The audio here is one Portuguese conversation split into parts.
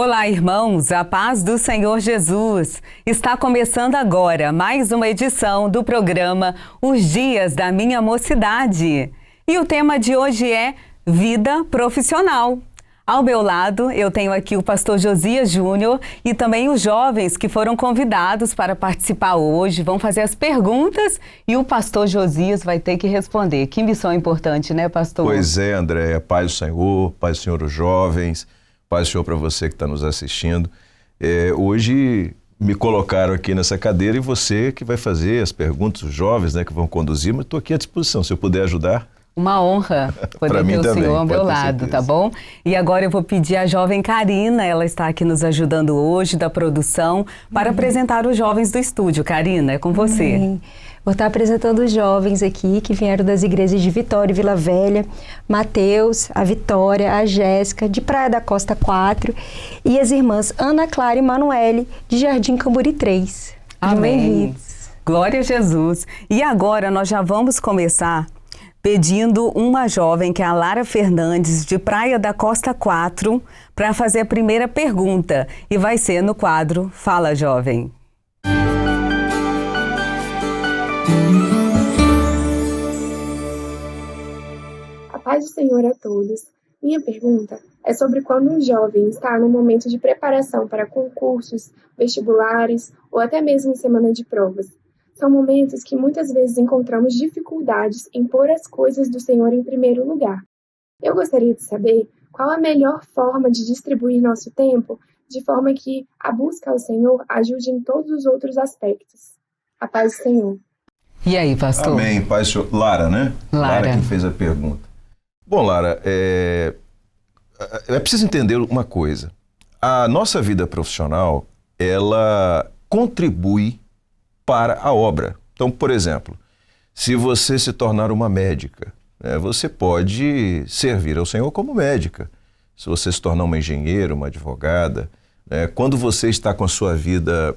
Olá, irmãos, a paz do Senhor Jesus. Está começando agora mais uma edição do programa Os Dias da Minha Mocidade. E o tema de hoje é Vida Profissional. Ao meu lado, eu tenho aqui o pastor Josias Júnior e também os jovens que foram convidados para participar hoje. Vão fazer as perguntas e o pastor Josias vai ter que responder. Que missão importante, né, pastor? Pois é, André. Paz do Senhor, paz do Senhor os jovens, paz do Senhor para você que está nos assistindo. Hoje me colocaram aqui nessa cadeira e você que vai fazer as perguntas, os jovens, né, que vão conduzir, mas estou aqui à disposição, se eu puder ajudar. Uma honra poder ter o senhor ao meu lado, tá bom? E agora eu vou pedir à jovem Karina, ela está aqui nos ajudando hoje, da produção, para apresentar os jovens do estúdio. Karina, é com você. Vou estar apresentando os jovens aqui que vieram das igrejas de Vitória e Vila Velha, Mateus, a Vitória, a Jéssica, de Praia da Costa 4 e as irmãs Ana Clara e Manuele, de Jardim Camburi 3. Amém. Glória a Jesus. E agora nós já vamos começar pedindo uma jovem, que é a Lara Fernandes, de Praia da Costa 4, para fazer a primeira pergunta. E vai ser no quadro Fala, Jovem. A paz do Senhor a todos. Minha pergunta é sobre quando um jovem está no momento de preparação para concursos, vestibulares ou até mesmo em semana de provas. São momentos que muitas vezes encontramos dificuldades em pôr as coisas do Senhor em primeiro lugar. Eu gostaria de saber qual a melhor forma de distribuir nosso tempo, de forma que a busca ao Senhor ajude em todos os outros aspectos. A paz do Senhor. E aí, pastor? Amém, paz do Senhor. Lara, né? Lara quem fez a pergunta. Bom, Lara, é preciso entender uma coisa. A nossa vida profissional, ela contribui para a obra. Então, por exemplo, se você se tornar uma médica, você pode servir ao Senhor como médica. Se você se tornar uma engenheira, uma advogada, quando você está com a sua vida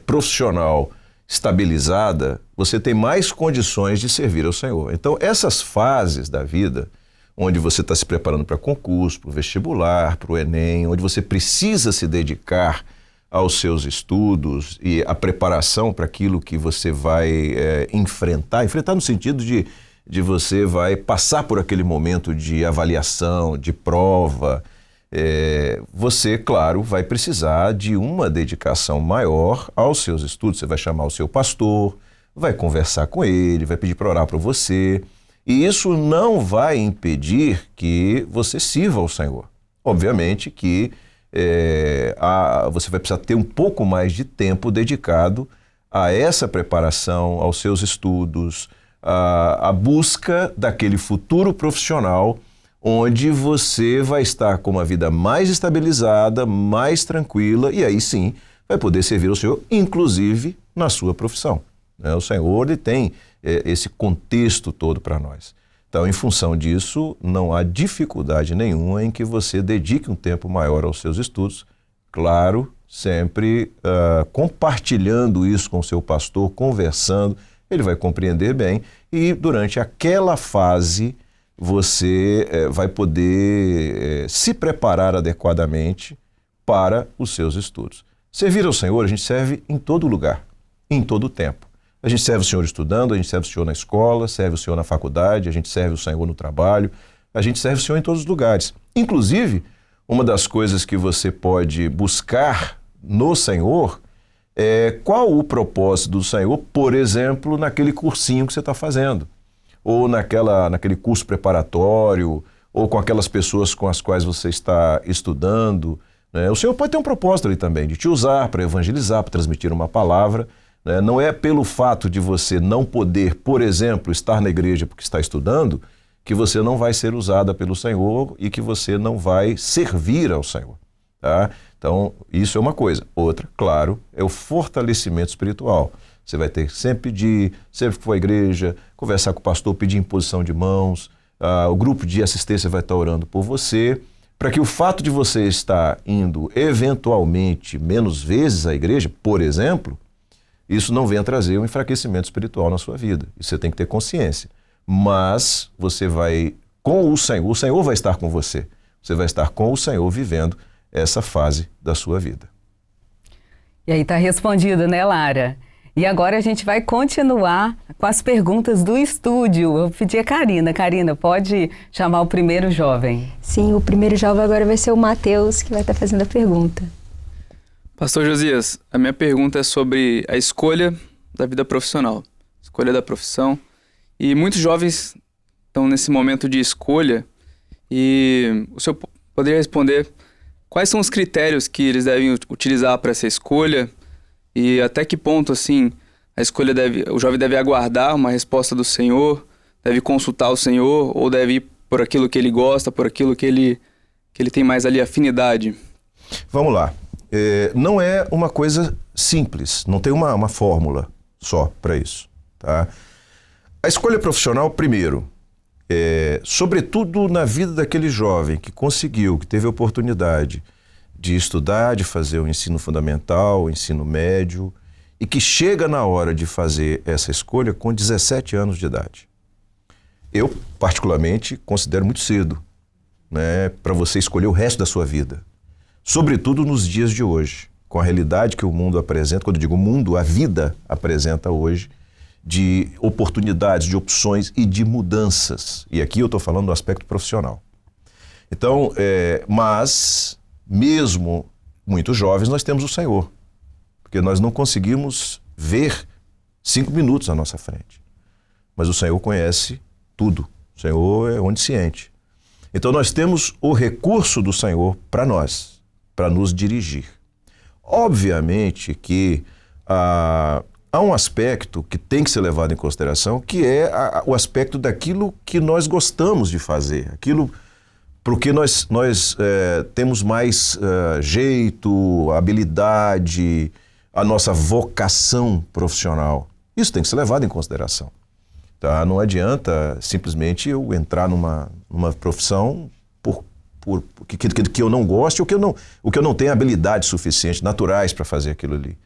profissional estabilizada, você tem mais condições de servir ao Senhor. Então, essas fases da vida, onde você está se preparando para concurso, para o vestibular, para o Enem, onde você precisa se dedicar aos seus estudos e a preparação para aquilo que você vai enfrentar no sentido de você vai passar por aquele momento de avaliação, de prova, você, claro, vai precisar de uma dedicação maior aos seus estudos. Você vai chamar o seu pastor, vai conversar com ele, vai pedir para orar para você, e isso não vai impedir que você sirva ao Senhor. Obviamente que você vai precisar ter um pouco mais de tempo dedicado a essa preparação, aos seus estudos, à busca daquele futuro profissional onde você vai estar com uma vida mais estabilizada, mais tranquila, e aí sim vai poder servir ao Senhor, inclusive na sua profissão. O Senhor, ele tem esse contexto todo para nós. Então, em função disso, não há dificuldade nenhuma em que você dedique um tempo maior aos seus estudos, claro, sempre compartilhando isso com o seu pastor, conversando, ele vai compreender bem, e durante aquela fase você vai poder se preparar adequadamente para os seus estudos. Servir ao Senhor, a gente serve em todo lugar, em todo tempo. A gente serve o Senhor estudando, a gente serve o Senhor na escola, serve o Senhor na faculdade, a gente serve o Senhor no trabalho, a gente serve o Senhor em todos os lugares. Inclusive, uma das coisas que você pode buscar no Senhor é qual o propósito do Senhor, por exemplo, naquele cursinho que você está fazendo, ou naquele curso preparatório, ou com aquelas pessoas com as quais você está estudando. O Senhor pode ter um propósito ali também, de te usar para evangelizar, para transmitir uma palavra. Não é pelo fato de você não poder, por exemplo, estar na igreja porque está estudando, que você não vai ser usada pelo Senhor e que você não vai servir ao Senhor. Tá? Então, isso é uma coisa. Outra, claro, é o fortalecimento espiritual. Você vai ter que sempre que for à igreja, conversar com o pastor, pedir imposição de mãos, o grupo de assistência vai estar orando por você, para que o fato de você estar indo eventualmente menos vezes à igreja, por exemplo, isso não venha trazer um enfraquecimento espiritual na sua vida. Isso você tem que ter consciência. Mas você vai com o Senhor vai estar com você. Você vai estar com o Senhor vivendo essa fase da sua vida. E aí está respondido, né, Lara? E agora a gente vai continuar com as perguntas do estúdio. Eu pedi a Karina. Karina, pode chamar o primeiro jovem. Sim, o primeiro jovem agora vai ser o Matheus, que vai estar fazendo a pergunta. Pastor Josias, a minha pergunta é sobre a escolha da vida profissional, escolha da profissão. E muitos jovens estão nesse momento de escolha e o senhor poderia responder quais são os critérios que eles devem utilizar para essa escolha e até que ponto, assim, o jovem deve aguardar uma resposta do Senhor, deve consultar o Senhor ou deve ir por aquilo que ele gosta, por aquilo que ele tem mais ali afinidade? Vamos lá. Não é uma coisa simples, não tem uma fórmula só para isso, tá? A escolha profissional, primeiro, sobretudo na vida daquele jovem que conseguiu, que teve a oportunidade de estudar, de fazer o ensino fundamental, o ensino médio, e que chega na hora de fazer essa escolha com 17 anos de idade. Eu, particularmente, considero muito cedo, né, para você escolher o resto da sua vida. Sobretudo nos dias de hoje, com a realidade que o mundo apresenta, quando eu digo mundo, a vida apresenta hoje, de oportunidades, de opções e de mudanças. E aqui eu estou falando do aspecto profissional. Então, mas, mesmo muito jovens, nós temos o Senhor, porque nós não conseguimos ver 5 minutos à nossa frente. Mas o Senhor conhece tudo, o Senhor é onisciente. Então nós temos o recurso do Senhor para nós, para nos dirigir. Obviamente que há um aspecto que tem que ser levado em consideração, que é o aspecto daquilo que nós gostamos de fazer, aquilo porque nós temos mais jeito, habilidade, a nossa vocação profissional. Isso tem que ser levado em consideração. Tá? Não adianta simplesmente eu entrar numa profissão que eu não goste ou que eu não tenha habilidade suficiente, naturais para fazer aquilo ali.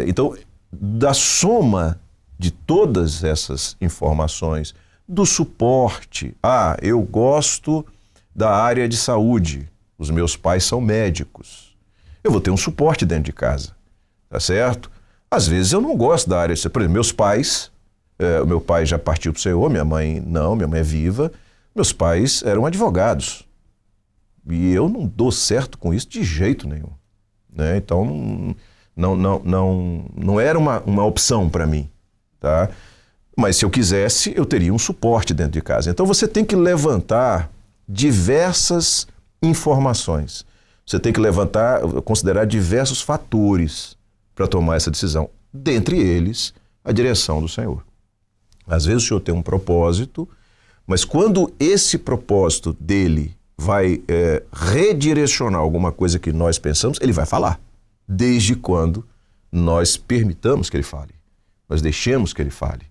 Então, da soma de todas essas informações, do suporte, eu gosto da área de saúde, os meus pais são médicos, eu vou ter um suporte dentro de casa, tá certo? Às vezes eu não gosto da área de saúde, por exemplo, meus pais, o meu pai já partiu para o Senhor, minha mãe não, minha mãe é viva, meus pais eram advogados. E eu não dou certo com isso de jeito nenhum, né? Então, não era uma opção para mim, tá? Mas se eu quisesse, eu teria um suporte dentro de casa. Então, você tem que levantar diversas informações. Você tem que considerar diversos fatores para tomar essa decisão. Dentre eles, a direção do Senhor. Às vezes o Senhor tem um propósito, mas quando esse propósito dele vai redirecionar alguma coisa que nós pensamos, ele vai falar. Desde quando nós permitamos que ele fale. Nós deixemos que ele fale.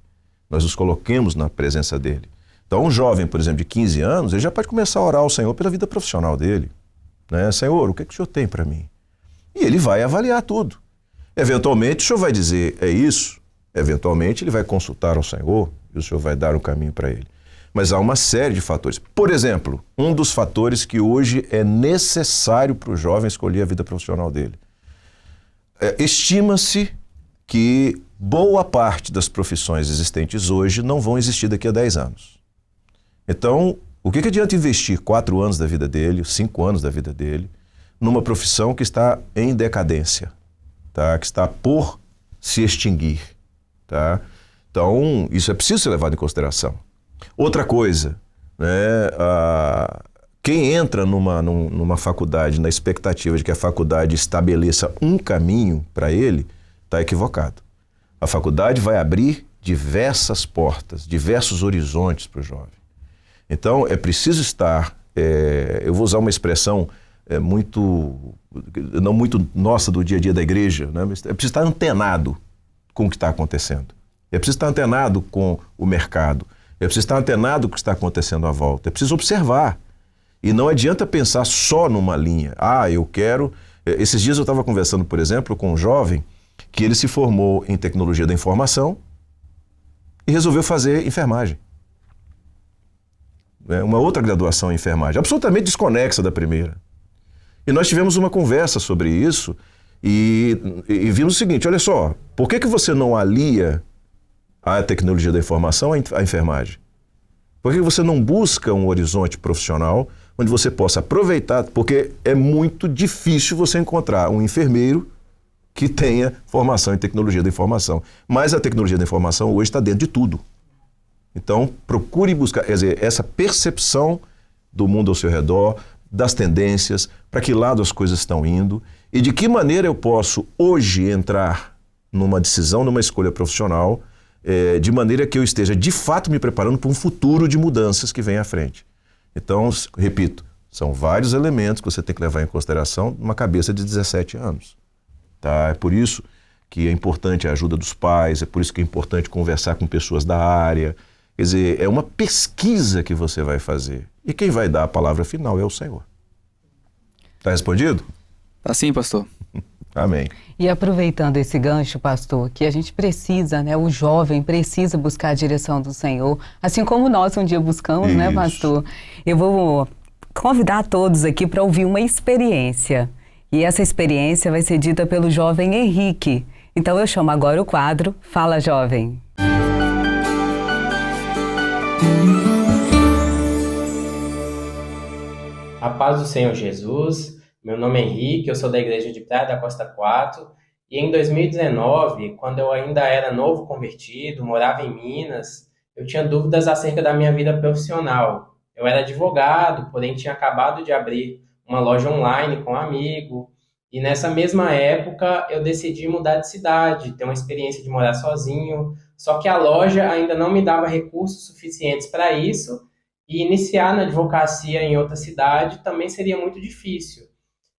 Nós nos coloquemos na presença dele. Então, um jovem, por exemplo, de 15 anos, ele já pode começar a orar ao Senhor pela vida profissional dele. Né? Senhor, o que o Senhor tem para mim? E ele vai avaliar tudo. Eventualmente, o Senhor vai dizer, é isso. Eventualmente, ele vai consultar ao Senhor e o Senhor vai dar um caminho para ele. Mas há uma série de fatores. Por exemplo, um dos fatores que hoje é necessário para o jovem escolher a vida profissional dele. Estima-se que boa parte das profissões existentes hoje não vão existir daqui a 10 anos. Então, o que adianta investir 4 anos da vida dele, 5 anos da vida dele, numa profissão que está em decadência, tá? Que está por se extinguir, tá? Então, isso é preciso ser levado em consideração. Outra coisa, né? Quem entra numa faculdade na expectativa de que a faculdade estabeleça um caminho para ele, está equivocado. A faculdade vai abrir diversas portas, diversos horizontes para o jovem. Então, é preciso estar, eu vou usar uma expressão não muito nossa do dia a dia da igreja, né? Mas é preciso estar antenado com o que está acontecendo. É preciso estar antenado com o mercado. É preciso estar antenado com o que está acontecendo à volta. É preciso observar. E não adianta pensar só numa linha. Eu quero... Esses dias eu estava conversando, por exemplo, com um jovem que ele se formou em tecnologia da informação e resolveu fazer enfermagem. Uma outra graduação em enfermagem, absolutamente desconexa da primeira. E nós tivemos uma conversa sobre isso e vimos o seguinte, olha só, por que você não alia a tecnologia da informação à enfermagem? Por que você não busca um horizonte profissional onde você possa aproveitar, porque é muito difícil você encontrar um enfermeiro que tenha formação em tecnologia da informação. Mas a tecnologia da informação hoje está dentro de tudo. Então, procure buscar, quer dizer, essa percepção do mundo ao seu redor, das tendências, para que lado as coisas estão indo e de que maneira eu posso hoje entrar numa decisão, numa escolha profissional, de maneira que eu esteja de fato me preparando para um futuro de mudanças que vem à frente. Então, repito, são vários elementos que você tem que levar em consideração numa cabeça de 17 anos. Tá? É por isso que é importante a ajuda dos pais, é por isso que é importante conversar com pessoas da área. Quer dizer, é uma pesquisa que você vai fazer. E quem vai dar a palavra final é o Senhor. Tá respondido? Tá sim, pastor. Amém. E aproveitando esse gancho, pastor, que a gente precisa, né? O jovem precisa buscar a direção do Senhor, assim como nós um dia buscamos, né, pastor? Eu vou convidar todos aqui para ouvir uma experiência. E essa experiência vai ser dita pelo jovem Henrique. Então eu chamo agora o quadro Fala Jovem. A paz do Senhor Jesus. Meu nome é Henrique, eu sou da igreja de Praia da Costa 4 e em 2019, quando eu ainda era novo convertido, morava em Minas, eu tinha dúvidas acerca da minha vida profissional. Eu era advogado, porém tinha acabado de abrir uma loja online com um amigo e nessa mesma época eu decidi mudar de cidade, ter uma experiência de morar sozinho, só que a loja ainda não me dava recursos suficientes para isso e iniciar na advocacia em outra cidade também seria muito difícil.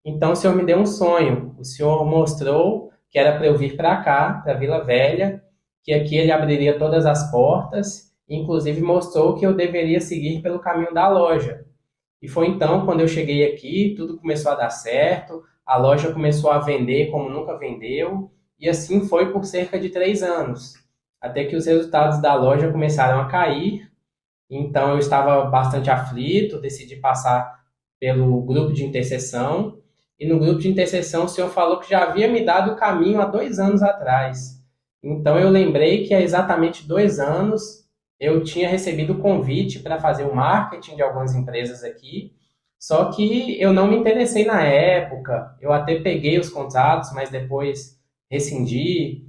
Então, o Senhor me deu um sonho. O Senhor mostrou que era para eu vir para cá, para Vila Velha, que aqui Ele abriria todas as portas, e inclusive mostrou que eu deveria seguir pelo caminho da loja. E foi então, quando eu cheguei aqui, tudo começou a dar certo, a loja começou a vender como nunca vendeu, e assim foi por cerca de 3 anos, até que os resultados da loja começaram a cair. Então, eu estava bastante aflito, decidi passar pelo grupo de intercessão, e no grupo de intercessão o Senhor falou que já havia me dado o caminho há 2 anos atrás. Então eu lembrei que há exatamente 2 anos eu tinha recebido o convite para fazer o marketing de algumas empresas aqui, só que eu não me interessei na época, eu até peguei os contratos, mas depois rescindi.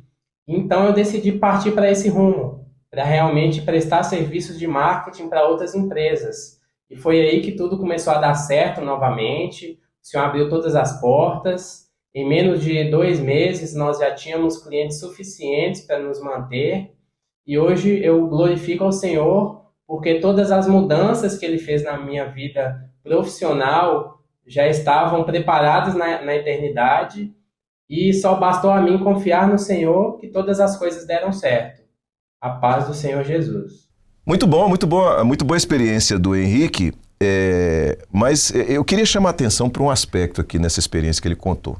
Então eu decidi partir para esse rumo, para realmente prestar serviços de marketing para outras empresas. E foi aí que tudo começou a dar certo novamente. O Senhor abriu todas as portas. Em menos de 2 meses, nós já tínhamos clientes suficientes para nos manter. E hoje eu glorifico ao Senhor, porque todas as mudanças que Ele fez na minha vida profissional já estavam preparadas na eternidade. E só bastou a mim confiar no Senhor que todas as coisas deram certo. A paz do Senhor Jesus. Muito boa experiência do Henrique. Mas eu queria chamar a atenção para um aspecto aqui nessa experiência que ele contou.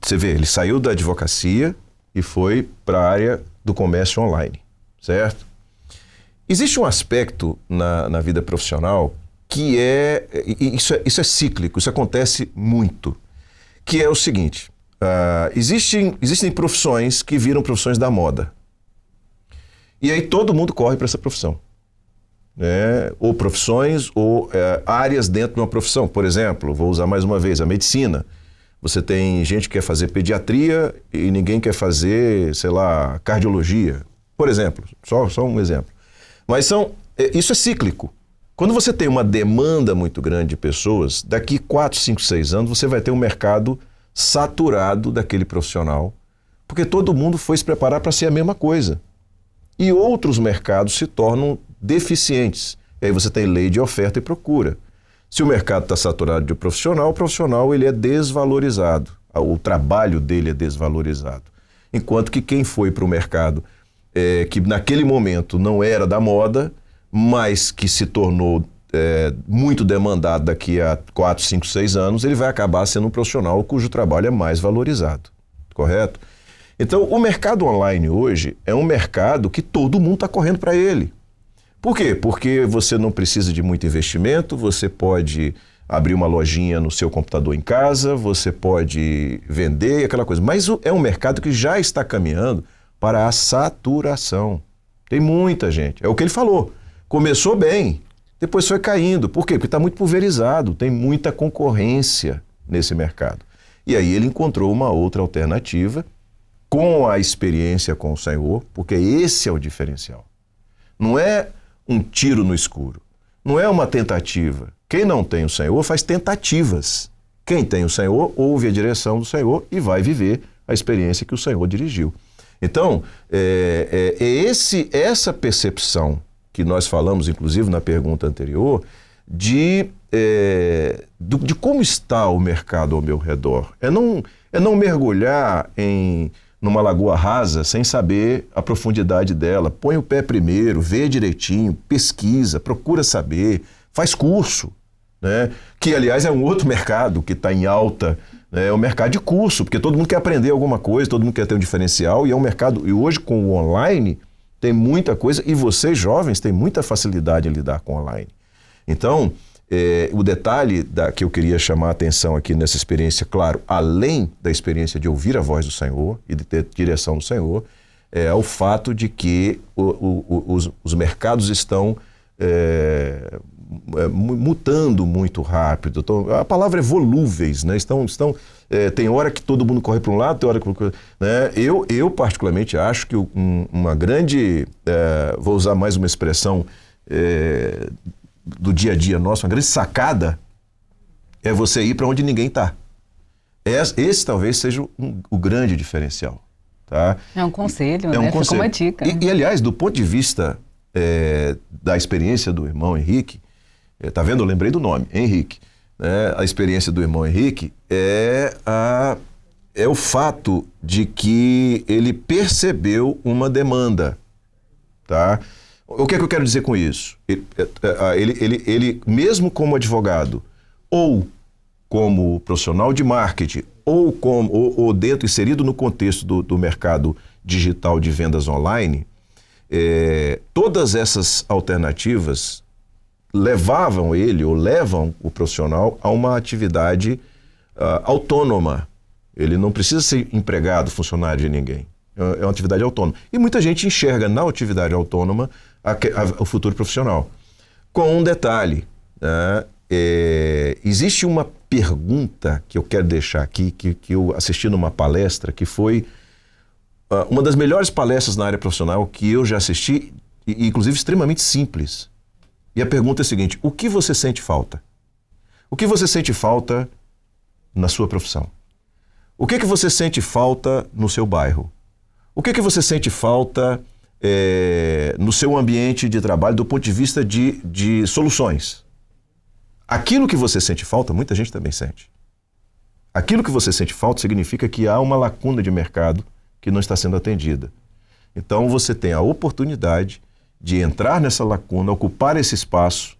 Você vê, ele saiu da advocacia e foi para a área do comércio online, certo? Existe um aspecto na vida profissional que isso é cíclico, isso acontece muito, que é o seguinte, existem profissões que viram profissões da moda. E aí todo mundo corre para essa profissão. Ou profissões ou áreas dentro de uma profissão. Por exemplo, vou usar mais uma vez a medicina. Você tem gente que quer fazer pediatria e ninguém quer fazer, sei lá, cardiologia. Por exemplo, só um exemplo. Mas isso é cíclico. Quando você tem uma demanda muito grande de pessoas, daqui 4, 5, 6 anos você vai ter um mercado saturado daquele profissional, porque todo mundo foi se preparar para ser a mesma coisa. E outros mercados se tornam deficientes. E aí você tem lei de oferta e procura. Se o mercado está saturado de profissional, o profissional ele é desvalorizado. O trabalho dele é desvalorizado. Enquanto que quem foi para o mercado, que naquele momento não era da moda, mas que se tornou muito demandado daqui a 4, 5, 6 anos, ele vai acabar sendo um profissional cujo trabalho é mais valorizado. Correto? Então, o mercado online hoje é um mercado que todo mundo está correndo para ele. Por quê? Porque você não precisa de muito investimento, você pode abrir uma lojinha no seu computador em casa, você pode vender aquela coisa. Mas é um mercado que já está caminhando para a saturação. Tem muita gente. É o que ele falou. Começou bem, depois foi caindo. Por quê? Porque está muito pulverizado, tem muita concorrência nesse mercado. E aí ele encontrou uma outra alternativa com a experiência com o Senhor, porque esse é o diferencial. Não é um tiro no escuro, não é uma tentativa. Quem não tem o Senhor faz tentativas. Quem tem o Senhor ouve a direção do Senhor e vai viver a experiência que o Senhor dirigiu. Então, essa percepção que nós falamos, inclusive na pergunta anterior, de como está o mercado ao meu redor. É não mergulhar numa lagoa rasa sem saber a profundidade dela. Põe o pé primeiro, vê direitinho, pesquisa, procura saber, faz curso, né? Que, aliás, é um outro mercado que está em alta, né? É o mercado de curso, porque todo mundo quer aprender alguma coisa, todo mundo quer ter um diferencial, e é um mercado, e hoje com o online tem muita coisa, e vocês jovens têm muita facilidade em lidar com o online. Então, o detalhe que eu queria chamar a atenção aqui nessa experiência, claro, além da experiência de ouvir a voz do Senhor e de ter direção do Senhor, é o fato de que os mercados estão mutando muito rápido. Então, a palavra é volúveis, né? Tem hora que todo mundo corre para um lado, tem hora que... Né? Eu particularmente acho que uma grande... vou usar mais uma expressão... do dia a dia nosso, uma grande sacada é você ir para onde ninguém está. Esse talvez seja o grande diferencial. Tá? É um conselho, né? Fica uma dica. E, aliás, do ponto de vista da experiência do irmão Henrique, tá vendo? Eu lembrei do nome, Henrique. Né? A experiência do irmão Henrique é o fato de que ele percebeu uma demanda. Tá? O que é que eu quero dizer com isso? Ele mesmo como advogado, ou como profissional de marketing, ou dentro, inserido no contexto do mercado digital de vendas online, todas essas alternativas levavam ele, ou levam o profissional a uma atividade autônoma. Ele não precisa ser empregado, funcionário de ninguém. É uma atividade autônoma. E muita gente enxerga na atividade autônoma o futuro profissional. Com um detalhe, né? Existe uma pergunta que eu quero deixar aqui, que eu assisti numa palestra, que foi uma das melhores palestras na área profissional que eu já assisti, e inclusive extremamente simples. E a pergunta é a seguinte: o que você sente falta? O que você sente falta na sua profissão? O que você sente falta no seu bairro? O que você sente falta no seu ambiente de trabalho do ponto de vista de soluções? Aquilo que você sente falta, muita gente também sente. Aquilo que você sente falta significa que há uma lacuna de mercado que não está sendo atendida. Então você tem a oportunidade de entrar nessa lacuna, ocupar esse espaço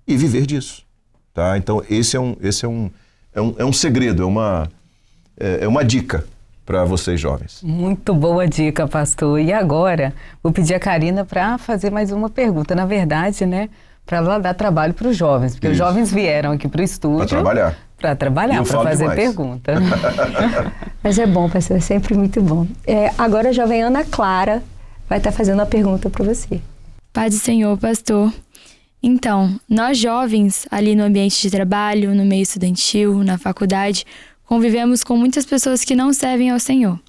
e viver disso. Tá? Então esse é um segredo, é uma dica para vocês jovens. Muito boa dica, pastor. E agora, vou pedir a Karina para fazer mais uma pergunta. Na verdade, né, para ela dar trabalho para os jovens, porque os jovens vieram aqui para o estúdio... Para trabalhar, para fazer demais. Pergunta. Mas é bom, pastor, é sempre muito bom. Agora a jovem Ana Clara vai estar fazendo uma pergunta para você. Paz do Senhor, pastor. Então, nós jovens, ali no ambiente de trabalho, no meio estudantil, na faculdade... convivemos com muitas pessoas que não servem ao Senhor.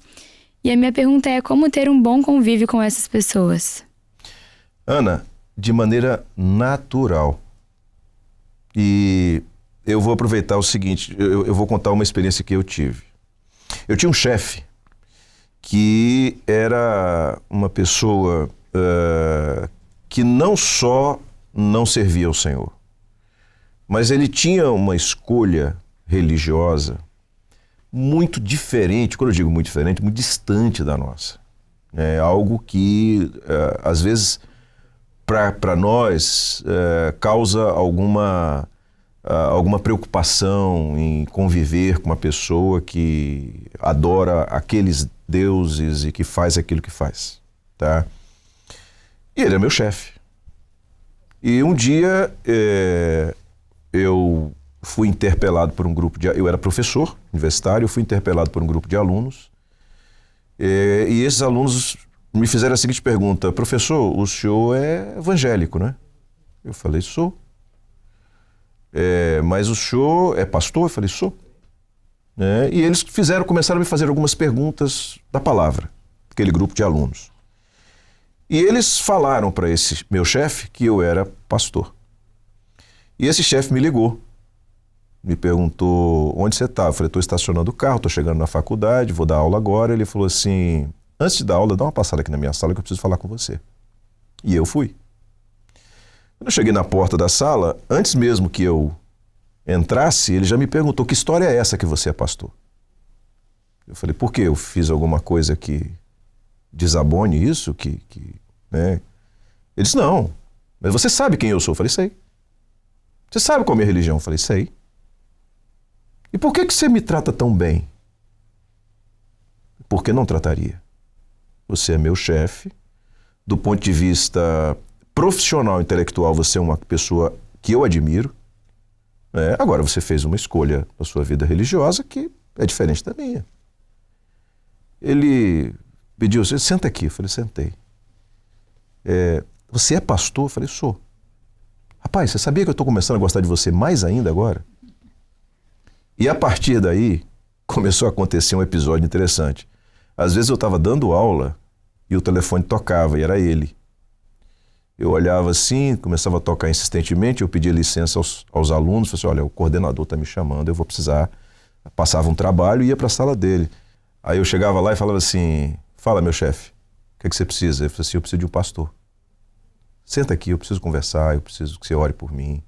E a minha pergunta é: como ter um bom convívio com essas pessoas? Ana, de maneira natural. E eu vou aproveitar o seguinte, eu vou contar uma experiência que eu tive. Eu tinha um chefe que era uma pessoa que não só não servia ao Senhor, mas ele tinha uma escolha religiosa muito diferente, quando eu digo muito diferente, muito distante da nossa. É algo que, às vezes, para nós, causa alguma preocupação em conviver com uma pessoa que adora aqueles deuses e que faz aquilo que faz. Tá? E ele é meu chefe. E um dia eu fui interpelado por um grupo de... Eu era professor universitário, eu fui interpelado por um grupo de alunos. E esses alunos me fizeram a seguinte pergunta: professor, o senhor é evangélico, né? Eu falei, sou. Mas o senhor é pastor? Eu falei, sou. E eles começaram a me fazer algumas perguntas da palavra, aquele grupo de alunos. E eles falaram para esse meu chefe que eu era pastor. E esse chefe me ligou, me perguntou: onde você está? Eu falei, estou estacionando o carro, estou chegando na faculdade, vou dar aula agora. Ele falou assim: antes de dar aula, dá uma passada aqui na minha sala que eu preciso falar com você. E eu fui. Quando eu cheguei na porta da sala, antes mesmo que eu entrasse, ele já me perguntou: que história é essa que você é pastor? Eu falei, por quê? Eu fiz alguma coisa que desabone isso? Né? Ele disse, não, mas você sabe quem eu sou? Eu falei, sei. Você sabe qual é a minha religião? Eu falei, sei. E por que você me trata tão bem? Por que não trataria? Você é meu chefe, do ponto de vista profissional, intelectual, você é uma pessoa que eu admiro. Agora, você fez uma escolha na sua vida religiosa que é diferente da minha. Ele pediu, senta aqui. Eu falei, sentei. Você é pastor? Eu falei, sou. Rapaz, você sabia que eu estou começando a gostar de você mais ainda agora? E a partir daí, começou a acontecer um episódio interessante. Às vezes eu estava dando aula e o telefone tocava, e era ele. Eu olhava assim, começava a tocar insistentemente, eu pedia licença aos alunos, falei assim, olha, o coordenador está me chamando, eu vou precisar... Passava um trabalho e ia para a sala dele. Aí eu chegava lá e falava assim, fala, meu chefe, o que você precisa? Ele falou assim, eu preciso de um pastor. Senta aqui, eu preciso conversar, eu preciso que você ore por mim.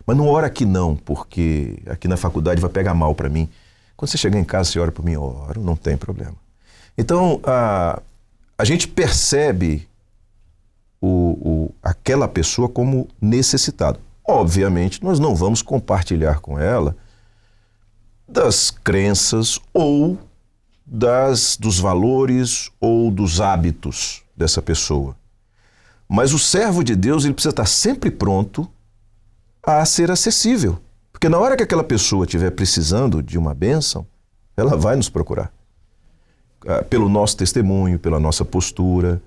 Mas não ora aqui não, porque aqui na faculdade vai pegar mal para mim. Quando você chegar em casa, você ora por mim, eu oro, não tem problema. Então, a gente percebe aquela pessoa como necessitado. Obviamente, nós não vamos compartilhar com ela das crenças ou dos valores ou dos hábitos dessa pessoa. Mas o servo de Deus, ele precisa estar sempre pronto a ser acessível. Porque na hora que aquela pessoa estiver precisando de uma bênção, ela vai nos procurar. Pelo nosso testemunho, pela nossa postura.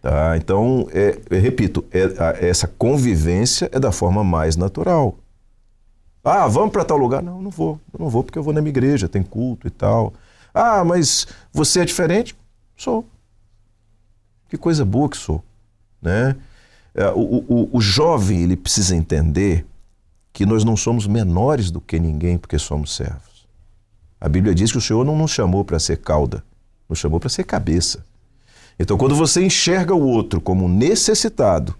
Tá? Então, repito, essa convivência é da forma mais natural. Vamos para tal lugar? Não, eu não vou porque eu vou na minha igreja, tem culto e tal. Mas você é diferente? Sou. Que coisa boa que sou. Né? O jovem, ele precisa entender que nós não somos menores do que ninguém porque somos servos. A Bíblia diz que o Senhor não nos chamou para ser cauda, nos chamou para ser cabeça. Então, quando você enxerga o outro como necessitado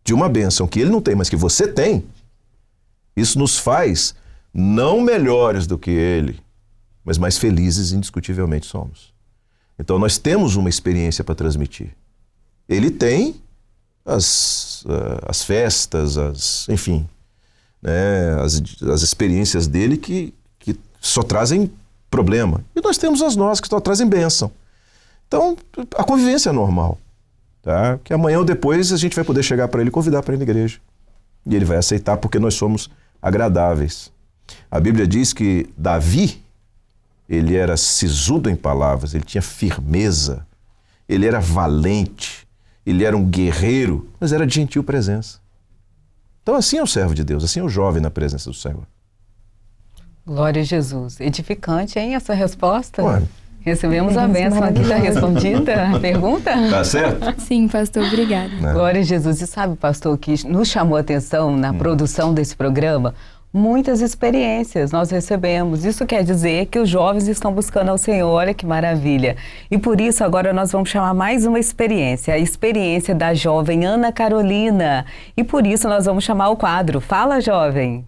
de uma bênção que ele não tem, mas que você tem, isso nos faz não melhores do que ele, mas mais felizes indiscutivelmente somos. Então, nós temos uma experiência para transmitir. Ele tem as festas, enfim, né, as experiências dele que só trazem problema. E nós temos as nossas que só trazem bênção. Então, a convivência é normal. Tá? Que amanhã ou depois a gente vai poder chegar para ele e convidar para ir na igreja. E ele vai aceitar porque nós somos agradáveis. A Bíblia diz que Davi, ele era sisudo em palavras, ele tinha firmeza, ele era valente, ele era um guerreiro, mas era de gentil presença. Então assim é o servo de Deus, assim é o jovem na presença do Senhor. Glória a Jesus. Edificante, hein, essa resposta? Ué. Recebemos a bênção aqui, está respondida a pergunta? Tá certo? Sim, pastor, obrigada. Glória a Jesus. E sabe, pastor, que nos chamou a atenção na produção desse programa? Muitas experiências nós recebemos. Isso quer dizer que os jovens estão buscando ao Senhor. Olha que maravilha. E por isso agora nós vamos chamar mais uma experiência, a experiência da jovem Ana Carolina. E por isso nós vamos chamar o quadro Fala, Jovem.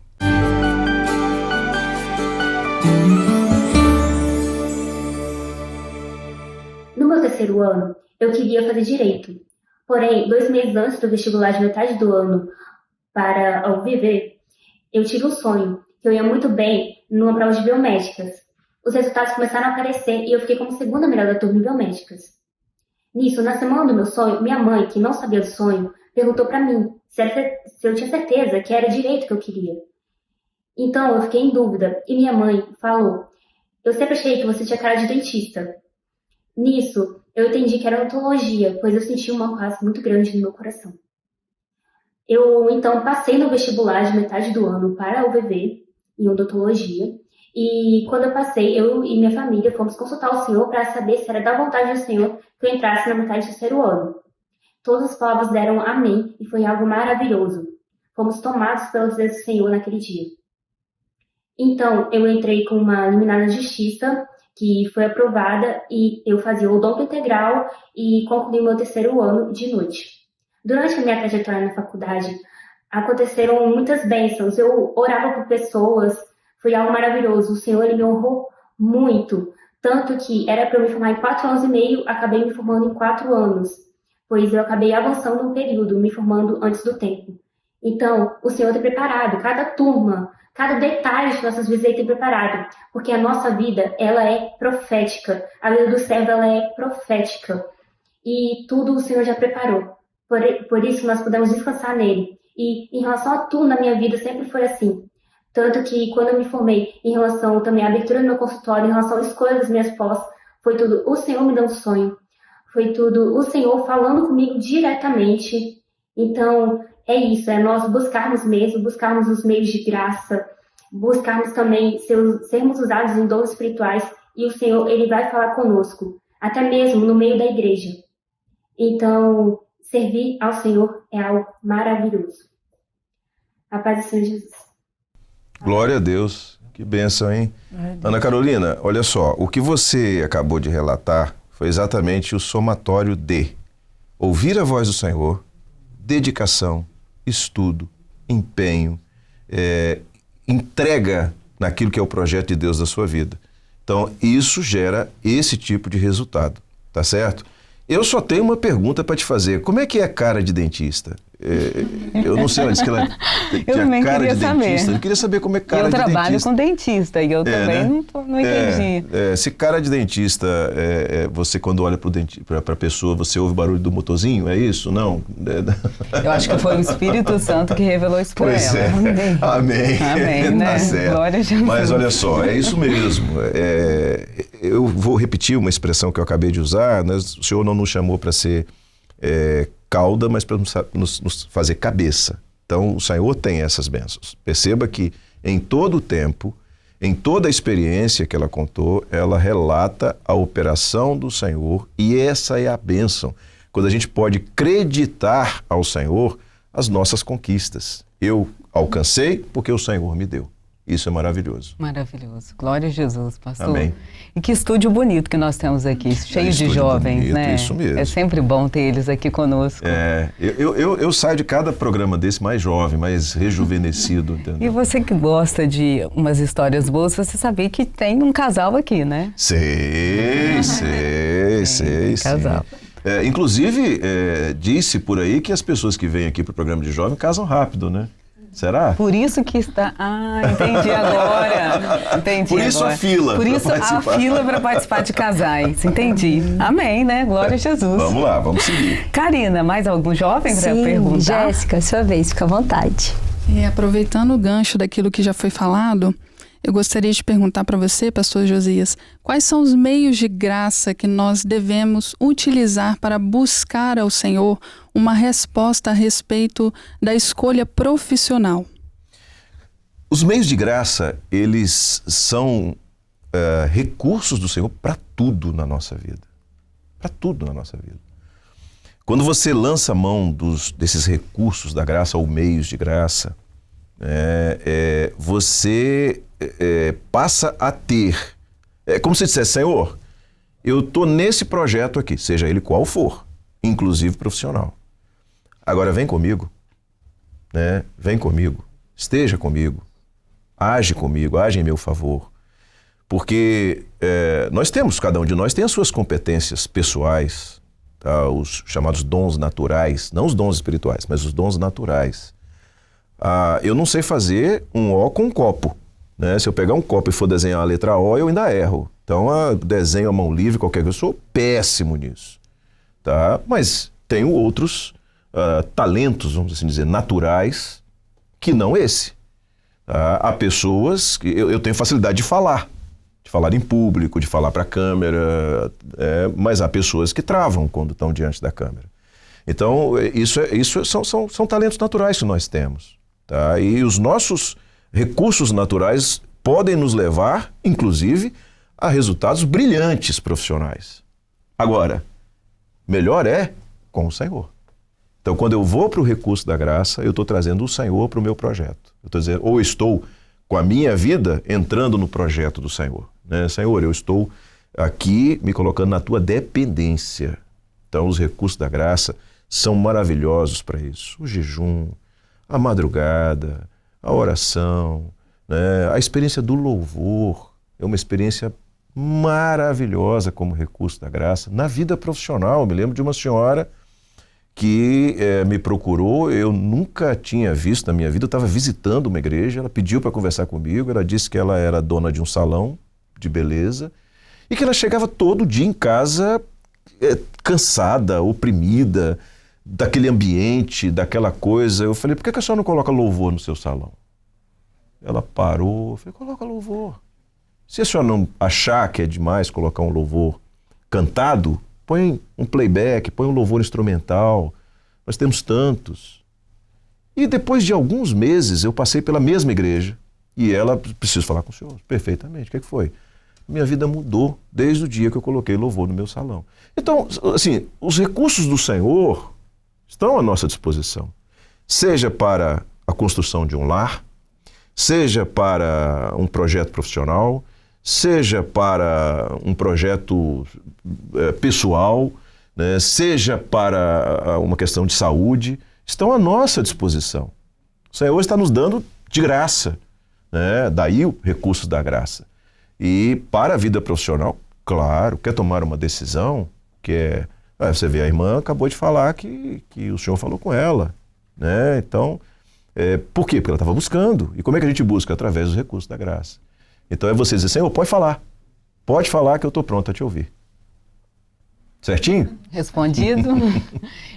No meu terceiro ano, eu queria fazer direito. Porém, 2 meses antes do vestibular de metade do ano para a UVV, eu tive um sonho, que eu ia muito bem numa prova de biomédicas. Os resultados começaram a aparecer e eu fiquei como segunda melhor da turma em biomédicas. Nisso, na semana do meu sonho, minha mãe, que não sabia do sonho, perguntou para mim se eu tinha certeza que era direito que eu queria. Então eu fiquei em dúvida e minha mãe falou: eu sempre achei que você tinha cara de dentista. Nisso, eu entendi que era odontologia, pois eu senti uma paz muito grande no meu coração. Eu, então, passei no vestibular de metade do ano para a UVV, em odontologia, e quando eu passei, eu e minha família fomos consultar o Senhor para saber se era da vontade do Senhor que eu entrasse na metade do terceiro ano. Todas as palavras deram amém e foi algo maravilhoso. Fomos tomados pelos dedos do Senhor naquele dia. Então, eu entrei com uma liminar na justiça, que foi aprovada, e eu fazia o odonto integral e concluí meu terceiro ano de noite. Durante a minha trajetória na faculdade, aconteceram muitas bênçãos. Eu orava por pessoas, foi algo maravilhoso. O Senhor, Ele me honrou muito. Tanto que era para eu me formar em 4 anos e meio, acabei me formando em 4 anos. Pois eu acabei avançando um período, me formando antes do tempo. Então, o Senhor tem preparado cada turma, cada detalhe de nossas vidas Ele tem preparado. Porque a nossa vida, ela é profética. A vida do servo, ela é profética. E tudo o Senhor já preparou. Por isso nós podemos descansar nele. E em relação a tudo na minha vida sempre foi assim. Tanto que quando eu me formei, em relação também à abertura do meu consultório, em relação à escolha das minhas pós, foi tudo o Senhor me dando sonho. Foi tudo o Senhor falando comigo diretamente. Então, é isso, é nós buscarmos mesmo, buscarmos os meios de graça, buscarmos também sermos usados em dons espirituais, e o Senhor, Ele vai falar conosco, até mesmo no meio da igreja. Então, servir ao Senhor é algo maravilhoso. A paz do Senhor Jesus. Glória a Deus. Que bênção, hein? Ana Carolina, olha só, o que você acabou de relatar foi exatamente o somatório de ouvir a voz do Senhor, dedicação, estudo, empenho, entrega naquilo que é o projeto de Deus da sua vida. Então, isso gera esse tipo de resultado, tá certo? Eu só tenho uma pergunta para te fazer. Como é que é a cara de dentista? Eu não sei, ela disse que ela tinha cara de dentista. Eu queria saber como é cara de dentista. Eu trabalho com dentista e eu também não entendi. Se cara de dentista, você quando olha para a pessoa, você ouve o barulho do motorzinho, é isso? Não? Eu acho que foi o Espírito Santo que revelou isso para ela. Amém. Amém, né? Tá certo. Glória a Jesus. Mas olha só, é isso mesmo. Eu vou repetir uma expressão que eu acabei de usar, né? O Senhor não nos chamou para ser cauda, mas para nos fazer cabeça. Então, o Senhor tem essas bênçãos. Perceba que em todo o tempo, em toda a experiência que ela contou, ela relata a operação do Senhor, e essa é a bênção. Quando a gente pode acreditar ao Senhor as nossas conquistas. Eu alcancei porque o Senhor me deu. Isso é maravilhoso. Maravilhoso. Glória a Jesus, pastor. Amém. E que estúdio bonito que nós temos aqui, cheio de jovens, bonito, né? Isso mesmo. É sempre bom ter eles aqui conosco. Eu saio de cada programa desse mais jovem, mais rejuvenescido. Entendeu? E você que gosta de umas histórias boas, você sabia que tem um casal aqui, né? Sei. Casal. Inclusive, disse por aí que as pessoas que vêm aqui para o programa de jovem casam rápido, né? Será? Por isso que está... entendi agora. Entendi Por isso agora. a fila. Por isso a fila para participar de casais. Entendi. Amém, né? Glória a Jesus. Vamos lá, vamos seguir. Karina, mais algum jovem para perguntar? Jéssica, sua vez, fica à vontade. Aproveitando o gancho daquilo que já foi falado, eu gostaria de perguntar para você, pastor Josias, quais são os meios de graça que nós devemos utilizar para buscar ao Senhor uma resposta a respeito da escolha profissional? Os meios de graça, eles são recursos do Senhor para tudo na nossa vida. Para tudo na nossa vida. Quando você lança a mão desses recursos da graça ou meios de graça, você passa a ter, como se dissesse, Senhor, eu estou nesse projeto aqui, seja ele qual for, inclusive profissional. Agora vem comigo, né? Vem comigo, esteja comigo, age em meu favor, porque cada um de nós tem as suas competências pessoais, tá? Os chamados dons naturais, não os dons espirituais, mas os dons naturais. Eu não sei fazer um O com um copo, né? Se eu pegar um copo e for desenhar a letra O, eu ainda erro. Então, desenho a mão livre, qualquer coisa, eu sou péssimo nisso, tá? Mas tenho outros talentos, vamos assim dizer, naturais, que não esse. Tá? Há pessoas que eu tenho facilidade de falar em público, de falar para a câmera, mas há pessoas que travam quando estão diante da câmera. Então, isso são talentos naturais que nós temos. Tá? E os nossos recursos naturais podem nos levar, inclusive, a resultados brilhantes profissionais. Agora, melhor é com o Senhor. Então, quando eu vou para o recurso da graça, eu estou trazendo o Senhor para o meu projeto. Eu estou dizendo, ou estou com a minha vida entrando no projeto do Senhor. Né? Senhor, eu estou aqui me colocando na tua dependência. Então, os recursos da graça são maravilhosos para isso. O jejum, a madrugada, a oração, né? A experiência do louvor é uma experiência maravilhosa como recurso da graça. Na vida profissional, eu me lembro de uma senhora que me procurou, eu nunca tinha visto na minha vida, eu estava visitando uma igreja, ela pediu para conversar comigo, ela disse que ela era dona de um salão de beleza e que ela chegava todo dia em casa cansada, oprimida, daquele ambiente, daquela coisa. Eu falei, por que a senhora não coloca louvor no seu salão? Ela parou, eu falei, coloca louvor. Se a senhora não achar que é demais colocar um louvor cantado, põe um playback, põe um louvor instrumental. Nós temos tantos. E depois de alguns meses, eu passei pela mesma igreja e ela, preciso falar com o senhor, perfeitamente. O que foi? Minha vida mudou desde o dia que eu coloquei louvor no meu salão. Então, assim, os recursos do Senhor estão à nossa disposição. Seja para a construção de um lar, seja para um projeto profissional, seja para um projeto pessoal, né? Seja para uma questão de saúde, estão à nossa disposição. O Senhor está nos dando de graça, né? Daí o recurso da graça. E para a vida profissional, claro, quer tomar uma decisão, você vê, a irmã acabou de falar que o senhor falou com ela, né? Então, por quê? Porque ela estava buscando. E como é que a gente busca? Através dos recursos da graça. Então é você dizer, Senhor, pode falar que eu estou pronto a te ouvir. Certinho? Respondido.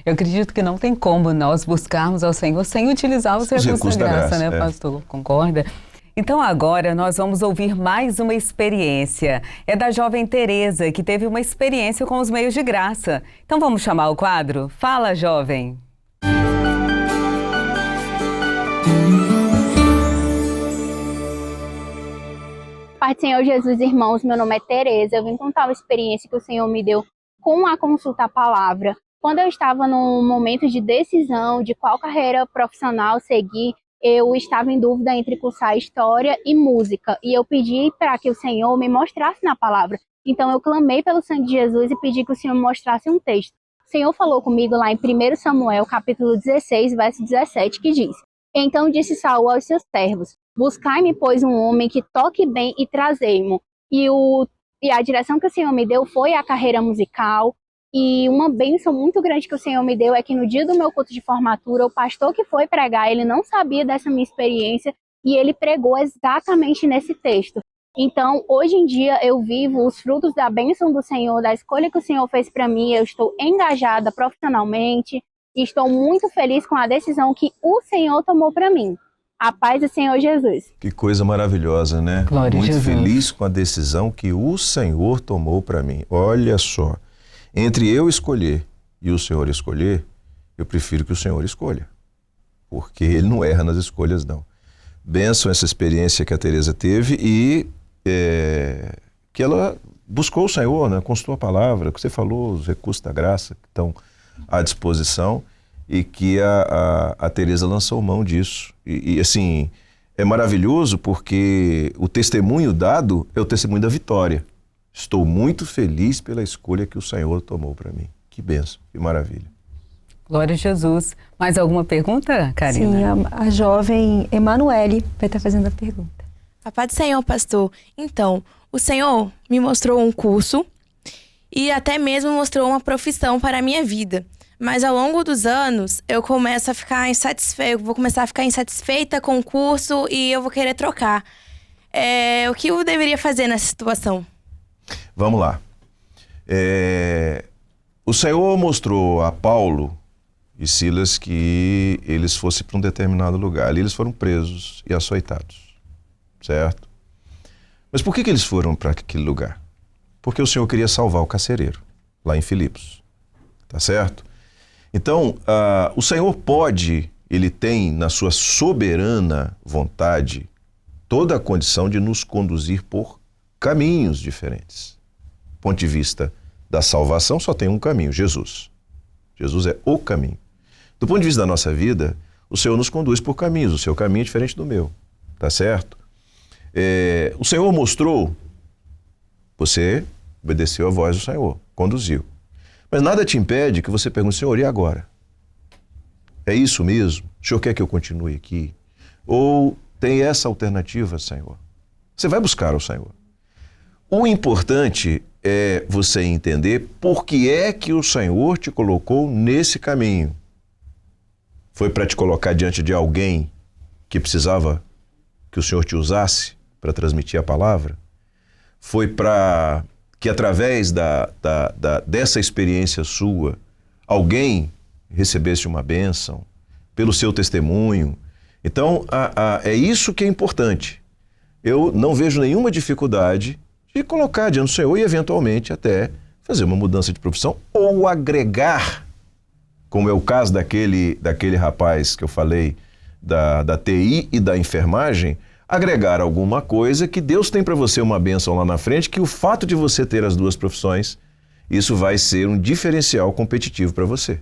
Eu acredito que não tem como nós buscarmos ao Senhor sem utilizar os recursos da graça, né, pastor? Concorda? Então agora nós vamos ouvir mais uma experiência. É da jovem Tereza, que teve uma experiência com os meios de graça. Então vamos chamar o quadro? Fala, jovem! Pai do Senhor Jesus, irmãos, meu nome é Tereza. Eu vim contar uma experiência que o Senhor me deu com a consulta à palavra. Quando eu estava num momento de decisão de qual carreira profissional seguir, eu estava em dúvida entre cursar História e Música. E eu pedi para que o Senhor me mostrasse na palavra. Então eu clamei pelo sangue de Jesus e pedi que o Senhor me mostrasse um texto. O Senhor falou comigo lá em 1 Samuel, capítulo 16, verso 17, que diz: Então disse Saul aos seus servos: Buscai-me, pois, um homem que toque bem e trazei-mo. E a direção que o Senhor me deu foi a carreira musical. E uma bênção muito grande que o Senhor me deu é que no dia do meu culto de formatura, o pastor que foi pregar, ele não sabia dessa minha experiência e ele pregou exatamente nesse texto. Então, hoje em dia, eu vivo os frutos da bênção do Senhor, da escolha que o Senhor fez para mim. Eu estou engajada profissionalmente e estou muito feliz com a decisão que o Senhor tomou para mim. A paz do Senhor Jesus. Que coisa maravilhosa, né? Glória muito a Jesus. Feliz com a decisão que o Senhor tomou para mim. Olha só, entre eu escolher e o Senhor escolher, eu prefiro que o Senhor escolha, porque Ele não erra nas escolhas, não. Bênção essa experiência que a Tereza teve e que ela buscou o Senhor, né? Consultou a palavra, que você falou, os recursos da graça que estão à disposição, e que a Tereza lançou mão disso. E assim, é maravilhoso porque o testemunho dado é o testemunho da vitória. Estou muito feliz pela escolha que o Senhor tomou para mim. Que bênção, que maravilha. Glória a Jesus. Mais alguma pergunta, Karina? Sim, a jovem Emanuele vai estar fazendo a pergunta. A paz do Senhor, pastor. Então, o Senhor me mostrou um curso e até mesmo mostrou uma profissão para a minha vida. Mas ao longo dos anos, eu começo a ficar vou começar a ficar insatisfeita com o curso e eu vou querer trocar. O que eu deveria fazer nessa situação? Vamos lá. O Senhor mostrou a Paulo e Silas que eles fossem para um determinado lugar. Ali eles foram presos e açoitados, certo? Mas por que eles foram para aquele lugar? Porque o Senhor queria salvar o carcereiro, lá em Filipos, tá certo? Então, o Senhor Ele tem na sua soberana vontade toda a condição de nos conduzir por caminhos diferentes. Do ponto de vista da salvação, só tem um caminho, Jesus. Jesus é o caminho. Do ponto de vista da nossa vida, o Senhor nos conduz por caminhos, o seu caminho é diferente do meu, tá certo? O Senhor mostrou, você obedeceu a voz do Senhor, conduziu. Mas nada te impede que você pergunte, Senhor, e agora? É isso mesmo? O Senhor quer que eu continue aqui? Ou tem essa alternativa, Senhor? Você vai buscar o Senhor. O importante é você entender por que é que o Senhor te colocou nesse caminho. Foi para te colocar diante de alguém que precisava que o Senhor te usasse para transmitir a palavra? Foi para que através dessa experiência sua, alguém recebesse uma bênção pelo seu testemunho? Então, é isso que é importante. Eu não vejo nenhuma dificuldade de colocar diante do Senhor e, eventualmente, até fazer uma mudança de profissão ou agregar, como é o caso daquele rapaz que eu falei, da TI e da enfermagem, agregar alguma coisa que Deus tem para você uma bênção lá na frente, que o fato de você ter as duas profissões, isso vai ser um diferencial competitivo para você.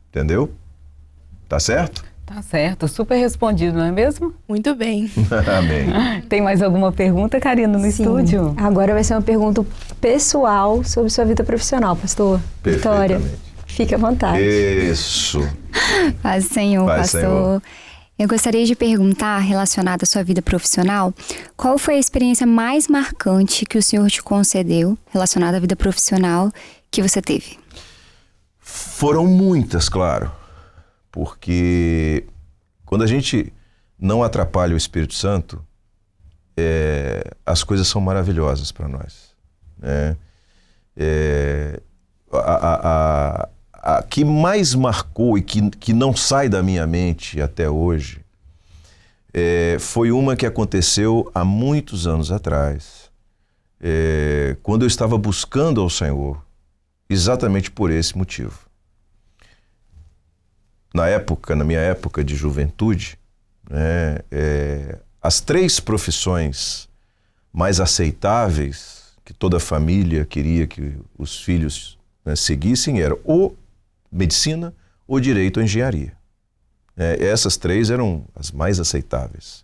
Entendeu? Tá certo? Tá certo, super respondido, não é mesmo? Muito bem. Amém. Tem mais alguma pergunta, Karina, no estúdio? Agora vai ser uma pergunta pessoal sobre sua vida profissional, pastor. Vitória, fique à vontade. Isso. Paz do Senhor, pastor. Senhor. Eu gostaria de perguntar, relacionada à sua vida profissional, qual foi a experiência mais marcante que o Senhor te concedeu, relacionada à vida profissional, que você teve? Foram muitas, claro. Porque quando a gente não atrapalha o Espírito Santo, as coisas são maravilhosas para nós. Né? A que mais marcou e que não sai da minha mente até hoje foi uma que aconteceu há muitos anos atrás, quando eu estava buscando ao Senhor, exatamente por esse motivo. Na minha época de juventude, as 3 profissões mais aceitáveis que toda família queria que os filhos seguissem eram ou medicina, ou direito ou engenharia. Essas 3 eram as mais aceitáveis.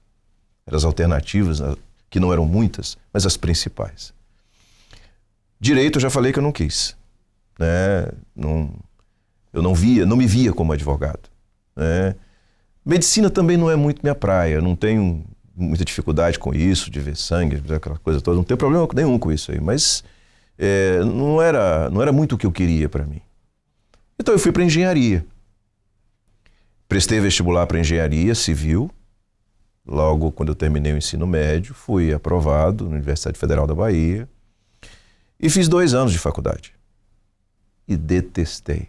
Eram as alternativas, que não eram muitas, mas as principais. Direito eu já falei que eu não quis. Eu não me via como advogado. Medicina também não é muito minha praia, eu não tenho muita dificuldade com isso, de ver sangue, aquela coisa toda, não tenho problema nenhum com isso aí, mas não era muito o que eu queria para mim. Então eu fui para engenharia. Prestei vestibular para engenharia civil, logo quando eu terminei o ensino médio, fui aprovado na Universidade Federal da Bahia e fiz 2 anos de faculdade. E detestei.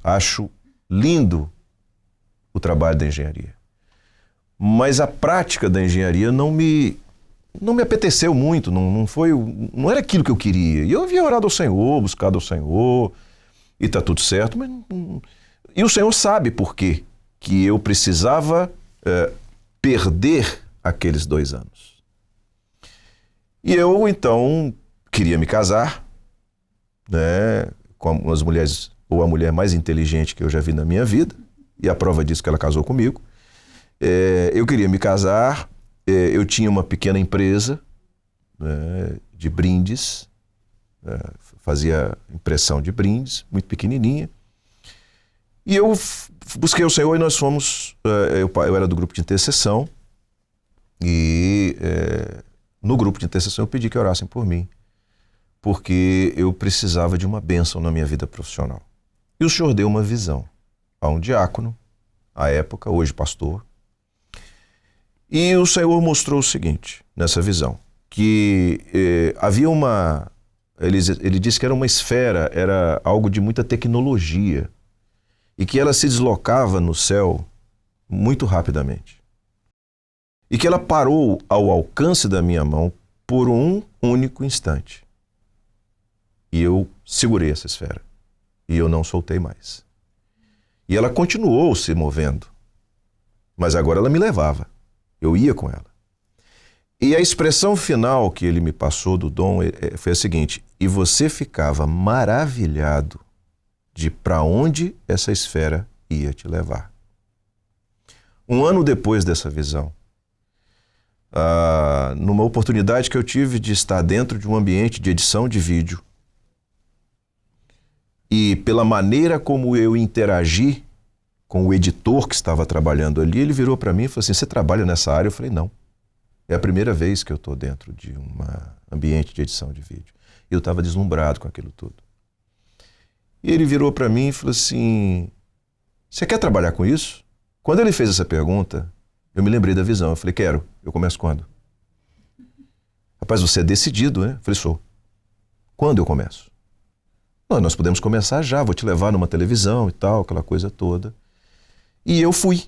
Acho lindo o trabalho da engenharia, mas a prática da engenharia não me apeteceu muito, não era aquilo que eu queria. E eu havia orado ao Senhor, buscado ao Senhor, e está tudo certo, mas e o Senhor sabe por quê que eu precisava perder aqueles 2 anos. E eu então queria me casar, com as mulheres, ou a mulher mais inteligente que eu já vi na minha vida, e a prova disso que ela casou comigo. Eu queria me casar, eu tinha uma pequena empresa de brindes, fazia impressão de brindes, muito pequenininha, e eu busquei o Senhor e nós fomos, eu era do grupo de intercessão, e no grupo de intercessão eu pedi que orassem por mim, porque eu precisava de uma bênção na minha vida profissional. E o Senhor deu uma visão a um diácono, à época, hoje pastor. E o Senhor mostrou o seguinte, nessa visão, que havia ele disse que era uma esfera, era algo de muita tecnologia, e que ela se deslocava no céu muito rapidamente. E que ela parou ao alcance da minha mão por um único instante. E eu segurei essa esfera. E eu não soltei mais. E ela continuou se movendo. Mas agora ela me levava. Eu ia com ela. E a expressão final que ele me passou do dom foi a seguinte: e você ficava maravilhado de para onde essa esfera ia te levar. Um ano depois dessa visão, numa oportunidade que eu tive de estar dentro de um ambiente de edição de vídeo, e pela maneira como eu interagi com o editor que estava trabalhando ali, ele virou para mim e falou assim: você trabalha nessa área? Eu falei: não. É a primeira vez que eu estou dentro de um ambiente de edição de vídeo. E eu estava deslumbrado com aquilo tudo. E ele virou para mim e falou assim: você quer trabalhar com isso? Quando ele fez essa pergunta, eu me lembrei da visão. Eu falei: quero. Eu começo quando? Rapaz, você é decidido, né? Eu falei: sou. Quando eu começo? Nós podemos começar já, vou te levar numa televisão e tal, aquela coisa toda. E eu fui.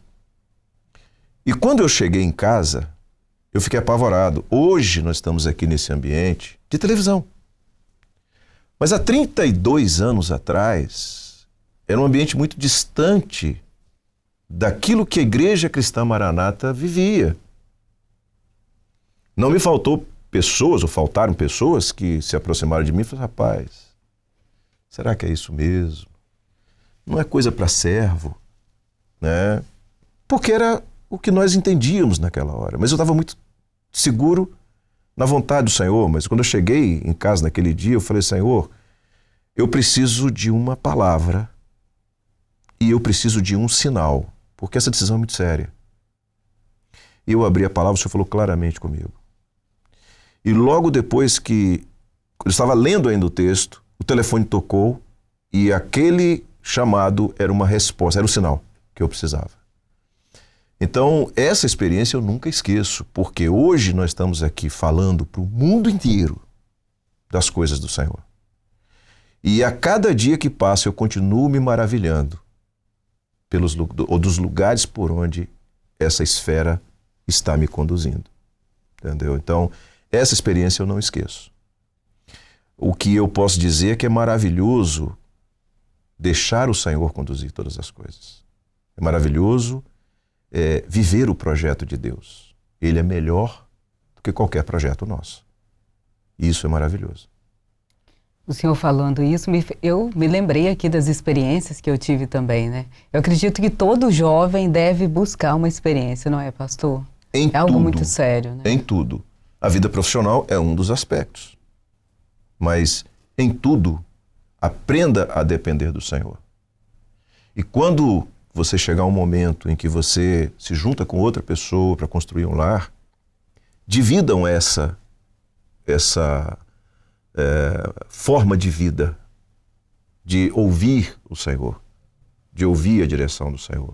E quando eu cheguei em casa, eu fiquei apavorado. Hoje nós estamos aqui nesse ambiente de televisão. Mas há 32 anos atrás, era um ambiente muito distante daquilo que a Igreja Cristã Maranata vivia. Não me faltou pessoas, ou faltaram pessoas que se aproximaram de mim e falaram: rapaz, será que é isso mesmo? Não é coisa para servo, né? Porque era o que nós entendíamos naquela hora. Mas eu estava muito seguro na vontade do Senhor. Mas quando eu cheguei em casa naquele dia, eu falei: Senhor, eu preciso de uma palavra e eu preciso de um sinal, porque essa decisão é muito séria. E eu abri a palavra, o Senhor falou claramente comigo. E logo depois que eu estava lendo ainda o texto, o telefone tocou e aquele chamado era uma resposta, era o sinal que eu precisava. Então, essa experiência eu nunca esqueço, porque hoje nós estamos aqui falando para o mundo inteiro das coisas do Senhor. E a cada dia que passa eu continuo me maravilhando dos lugares por onde essa esfera está me conduzindo. Entendeu? Então, essa experiência eu não esqueço. O que eu posso dizer é que é maravilhoso deixar o Senhor conduzir todas as coisas. É maravilhoso viver o projeto de Deus. Ele é melhor do que qualquer projeto nosso. Isso é maravilhoso. O senhor falando isso, eu me lembrei aqui das experiências que eu tive também, né? Eu acredito que todo jovem deve buscar uma experiência, não é, pastor? É algo muito sério, né? Em tudo. A vida profissional é um dos aspectos. Mas em tudo, aprenda a depender do Senhor. E quando você chegar a um momento em que você se junta com outra pessoa para construir um lar, dividam essa forma de vida, de ouvir o Senhor, de ouvir a direção do Senhor,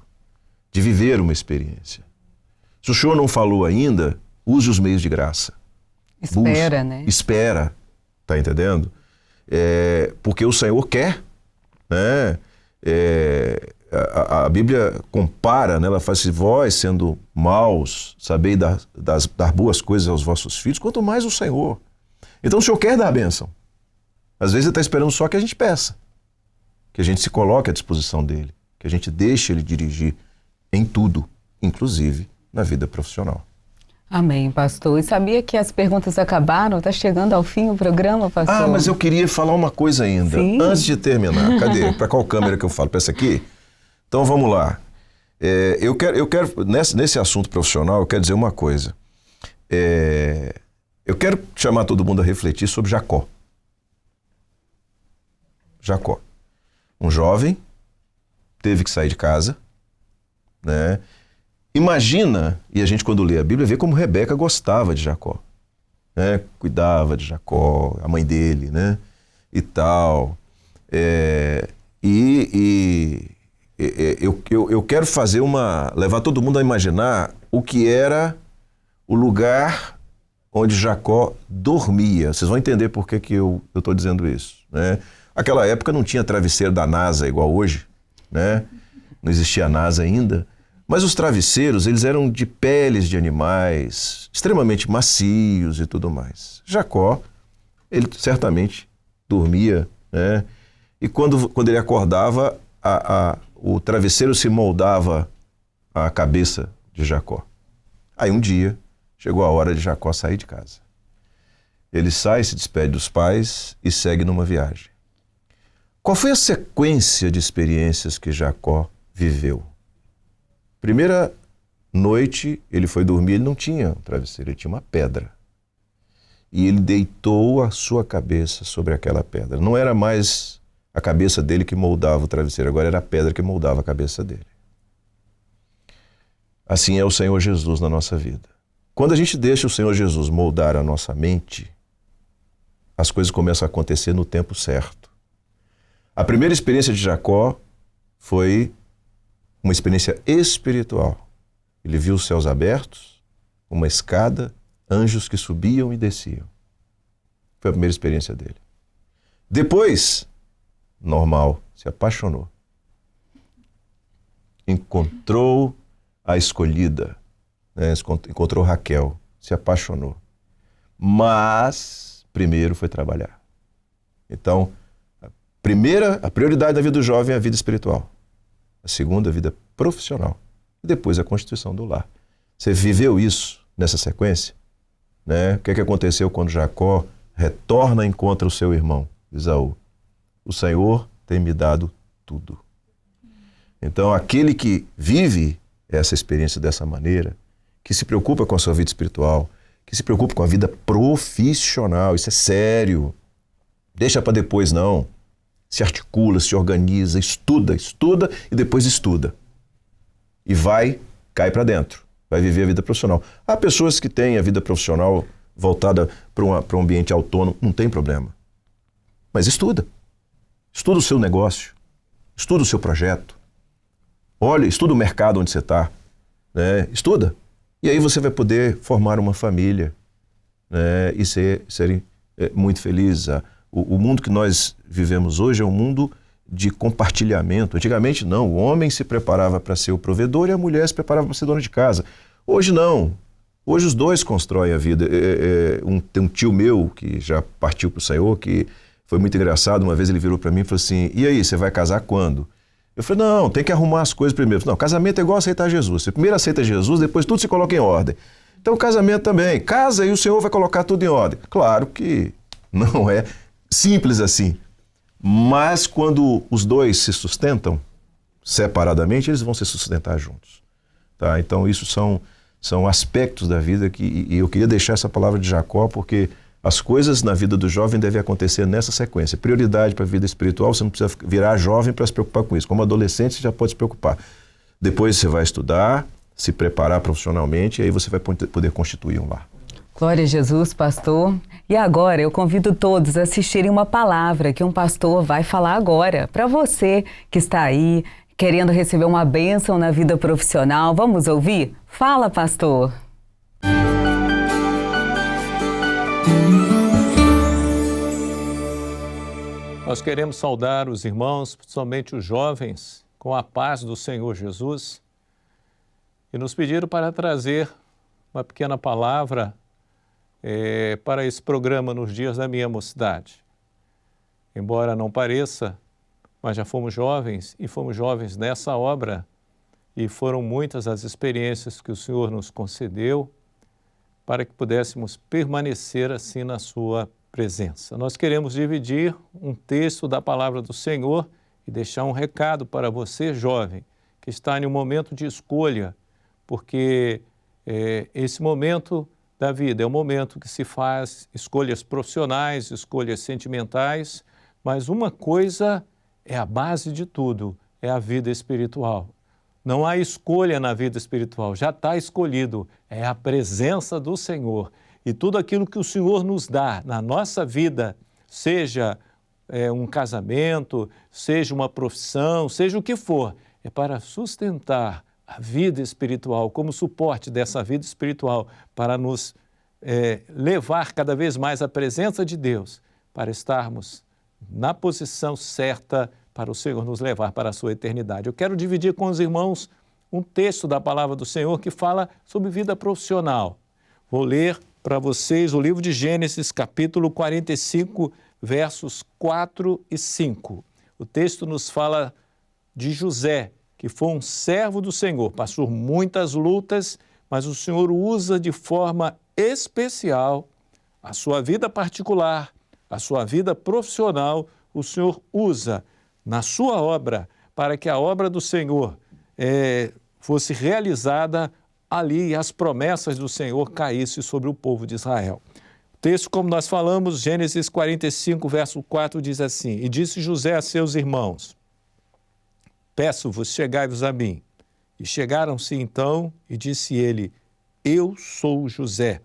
de viver uma experiência. Se o Senhor não falou ainda, use os meios de graça. Espera, né? Espera, tá entendendo? Porque o Senhor quer, né? A Bíblia compara, né? Ela faz assim: vós sendo maus, sabei dar boas coisas aos vossos filhos, quanto mais o Senhor. Então o Senhor quer dar a bênção. Às vezes Ele está esperando só que a gente peça, que a gente se coloque à disposição dEle, que a gente deixe Ele dirigir em tudo, inclusive na vida profissional. Amém, pastor. E sabia que as perguntas acabaram? Está chegando ao fim o programa, pastor? Ah, mas eu queria falar uma coisa ainda. Sim. Antes de terminar. Cadê? Para qual câmera que eu falo? Para essa aqui? Então vamos lá. Eu quero nesse assunto profissional, eu quero dizer uma coisa. Eu quero chamar todo mundo a refletir sobre Jacó. Jacó. Um jovem, teve que sair de casa, né? Imagina, e a gente quando lê a Bíblia vê como Rebeca gostava de Jacó, né? Cuidava de Jacó, a mãe dele, né? E tal. Eu quero levar todo mundo a imaginar o que era o lugar onde Jacó dormia. Vocês vão entender por que eu estou dizendo isso, né? Aquela época não tinha travesseiro da NASA igual hoje, né? não existia a NASA ainda, mas os travesseiros, eles eram de peles de animais, extremamente macios e tudo mais. Jacó, ele certamente dormia, né? E quando ele acordava, o travesseiro se moldava à cabeça de Jacó. Aí um dia, chegou a hora de Jacó sair de casa. Ele sai, se despede dos pais e segue numa viagem. Qual foi a sequência de experiências que Jacó viveu? Primeira noite, ele foi dormir, ele não tinha um travesseiro, ele tinha uma pedra. E ele deitou a sua cabeça sobre aquela pedra. Não era mais a cabeça dele que moldava o travesseiro, agora era a pedra que moldava a cabeça dele. Assim é o Senhor Jesus na nossa vida. Quando a gente deixa o Senhor Jesus moldar a nossa mente, as coisas começam a acontecer no tempo certo. A primeira experiência de Jacó foi uma experiência espiritual. Ele viu os céus abertos, uma escada, anjos que subiam e desciam. Foi a primeira experiência dele. Depois, normal, se apaixonou. Encontrou a escolhida, né? Encontrou Raquel, se apaixonou. Mas primeiro foi trabalhar. Então, a prioridade da vida do jovem é a vida espiritual. A segunda, a vida profissional. E depois a constituição do lar. Você viveu isso nessa sequência? Né? O que aconteceu quando Jacó retorna e encontra o seu irmão, Esaú? O Senhor tem me dado tudo. Então, aquele que vive essa experiência dessa maneira, que se preocupa com a sua vida espiritual, que se preocupa com a vida profissional, isso é sério. Deixa para depois, não. Se articula, se organiza, estuda e depois estuda. E cai para dentro, vai viver a vida profissional. Há pessoas que têm a vida profissional voltada para um ambiente autônomo, não tem problema. Mas estuda. Estuda o seu negócio, estuda o seu projeto. Olha, estuda o mercado onde você está, né? Estuda. E aí você vai poder formar uma família, né? E serem muito felizes. O mundo que nós vivemos hoje é um mundo de compartilhamento. Antigamente não, o homem se preparava para ser o provedor e a mulher se preparava para ser dona de casa. Hoje não. Hoje os dois constroem a vida. Tem um tio meu que já partiu para o Senhor, que foi muito engraçado. Uma vez ele virou para mim e falou assim: e aí, você vai casar quando? Eu falei: não, tem que arrumar as coisas primeiro. Não, casamento é igual aceitar Jesus. Você primeiro aceita Jesus, depois tudo se coloca em ordem. Então casamento também. Casa e o Senhor vai colocar tudo em ordem. Claro que não é simples assim. Mas quando os dois se sustentam separadamente, eles vão se sustentar juntos. Tá? Então isso são aspectos da vida e eu queria deixar essa palavra de Jacó, porque as coisas na vida do jovem devem acontecer nessa sequência. Prioridade para a vida espiritual, você não precisa virar jovem para se preocupar com isso. Como adolescente, você já pode se preocupar. Depois você vai estudar, se preparar profissionalmente, e aí você vai poder constituir um lar. Glória a Jesus, pastor. E agora eu convido todos a assistirem uma palavra que um pastor vai falar agora. Para você que está aí, querendo receber uma bênção na vida profissional, vamos ouvir? Fala, pastor. Nós queremos saudar os irmãos, principalmente os jovens, com a paz do Senhor Jesus, e nos pediram para trazer uma pequena palavra para esse programa nos dias da minha mocidade. Embora não pareça, mas já fomos jovens e fomos jovens nessa obra, e foram muitas as experiências que o Senhor nos concedeu para que pudéssemos permanecer assim na sua presença. Nós queremos dividir um texto da palavra do Senhor e deixar um recado para você, jovem, que está em um momento de escolha, porque esse momento da vida é um momento que se faz escolhas profissionais, escolhas sentimentais, mas uma coisa é a base de tudo, é a vida espiritual. Não há escolha na vida espiritual, já está escolhido, é a presença do Senhor. E tudo aquilo que o Senhor nos dá na nossa vida, seja um casamento, seja uma profissão, seja o que for, é para sustentar a vida espiritual, como suporte dessa vida espiritual, para nos levar cada vez mais à presença de Deus, para estarmos na posição certa para o Senhor nos levar para a sua eternidade. Eu quero dividir com os irmãos um texto da palavra do Senhor que fala sobre vida profissional. Vou ler para vocês o livro de Gênesis, capítulo 45, versos 4 e 5. O texto nos fala de José, que foi um servo do Senhor, passou muitas lutas, mas o Senhor usa de forma especial a sua vida particular, a sua vida profissional, o Senhor usa na sua obra para que a obra do Senhor fosse realizada ali e as promessas do Senhor caíssem sobre o povo de Israel. O texto, como nós falamos, Gênesis 45, verso 4, diz assim: E disse José a seus irmãos: Peço-vos, chegai-vos a mim. E chegaram-se então, e disse ele: Eu sou José,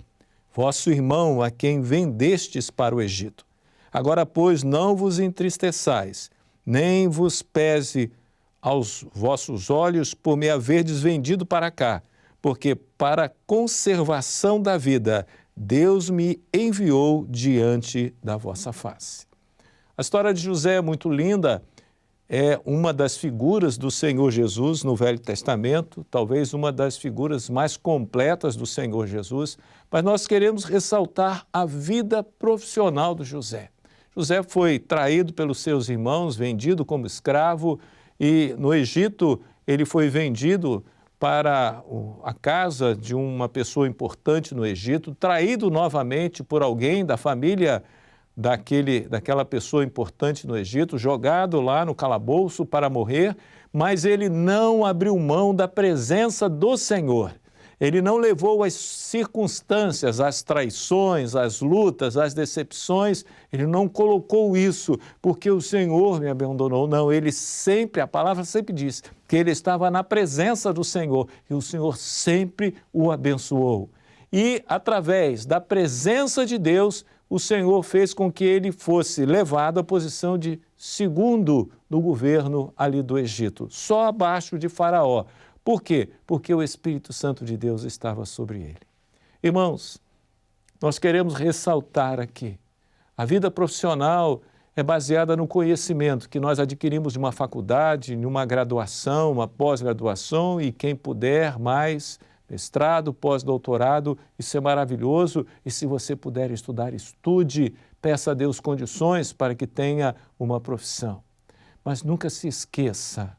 vosso irmão, a quem vendestes para o Egito. Agora, pois, não vos entristeçais, nem vos pese aos vossos olhos por me haverdes vendido para cá, porque para a conservação da vida Deus me enviou diante da vossa face. A história de José é muito linda, é uma das figuras do Senhor Jesus no Velho Testamento, talvez uma das figuras mais completas do Senhor Jesus, mas nós queremos ressaltar a vida profissional do José. José foi traído pelos seus irmãos, vendido como escravo, e no Egito ele foi vendido para a casa de uma pessoa importante no Egito, traído novamente por alguém da família daquela pessoa importante no Egito, jogado lá no calabouço para morrer, mas ele não abriu mão da presença do Senhor. Ele não levou as circunstâncias, as traições, as lutas, as decepções, ele não colocou isso porque o Senhor me abandonou. Não, ele sempre, a palavra sempre diz que ele estava na presença do Senhor e o Senhor sempre o abençoou. E através da presença de Deus, o Senhor fez com que ele fosse levado à posição de segundo no governo ali do Egito, só abaixo de Faraó. Por quê? Porque o Espírito Santo de Deus estava sobre ele. Irmãos, nós queremos ressaltar aqui, a vida profissional é baseada no conhecimento que nós adquirimos de uma faculdade, de uma graduação, uma pós-graduação e quem puder mais, mestrado, pós-doutorado, isso é maravilhoso e se você puder estudar, estude, peça a Deus condições para que tenha uma profissão. Mas nunca se esqueça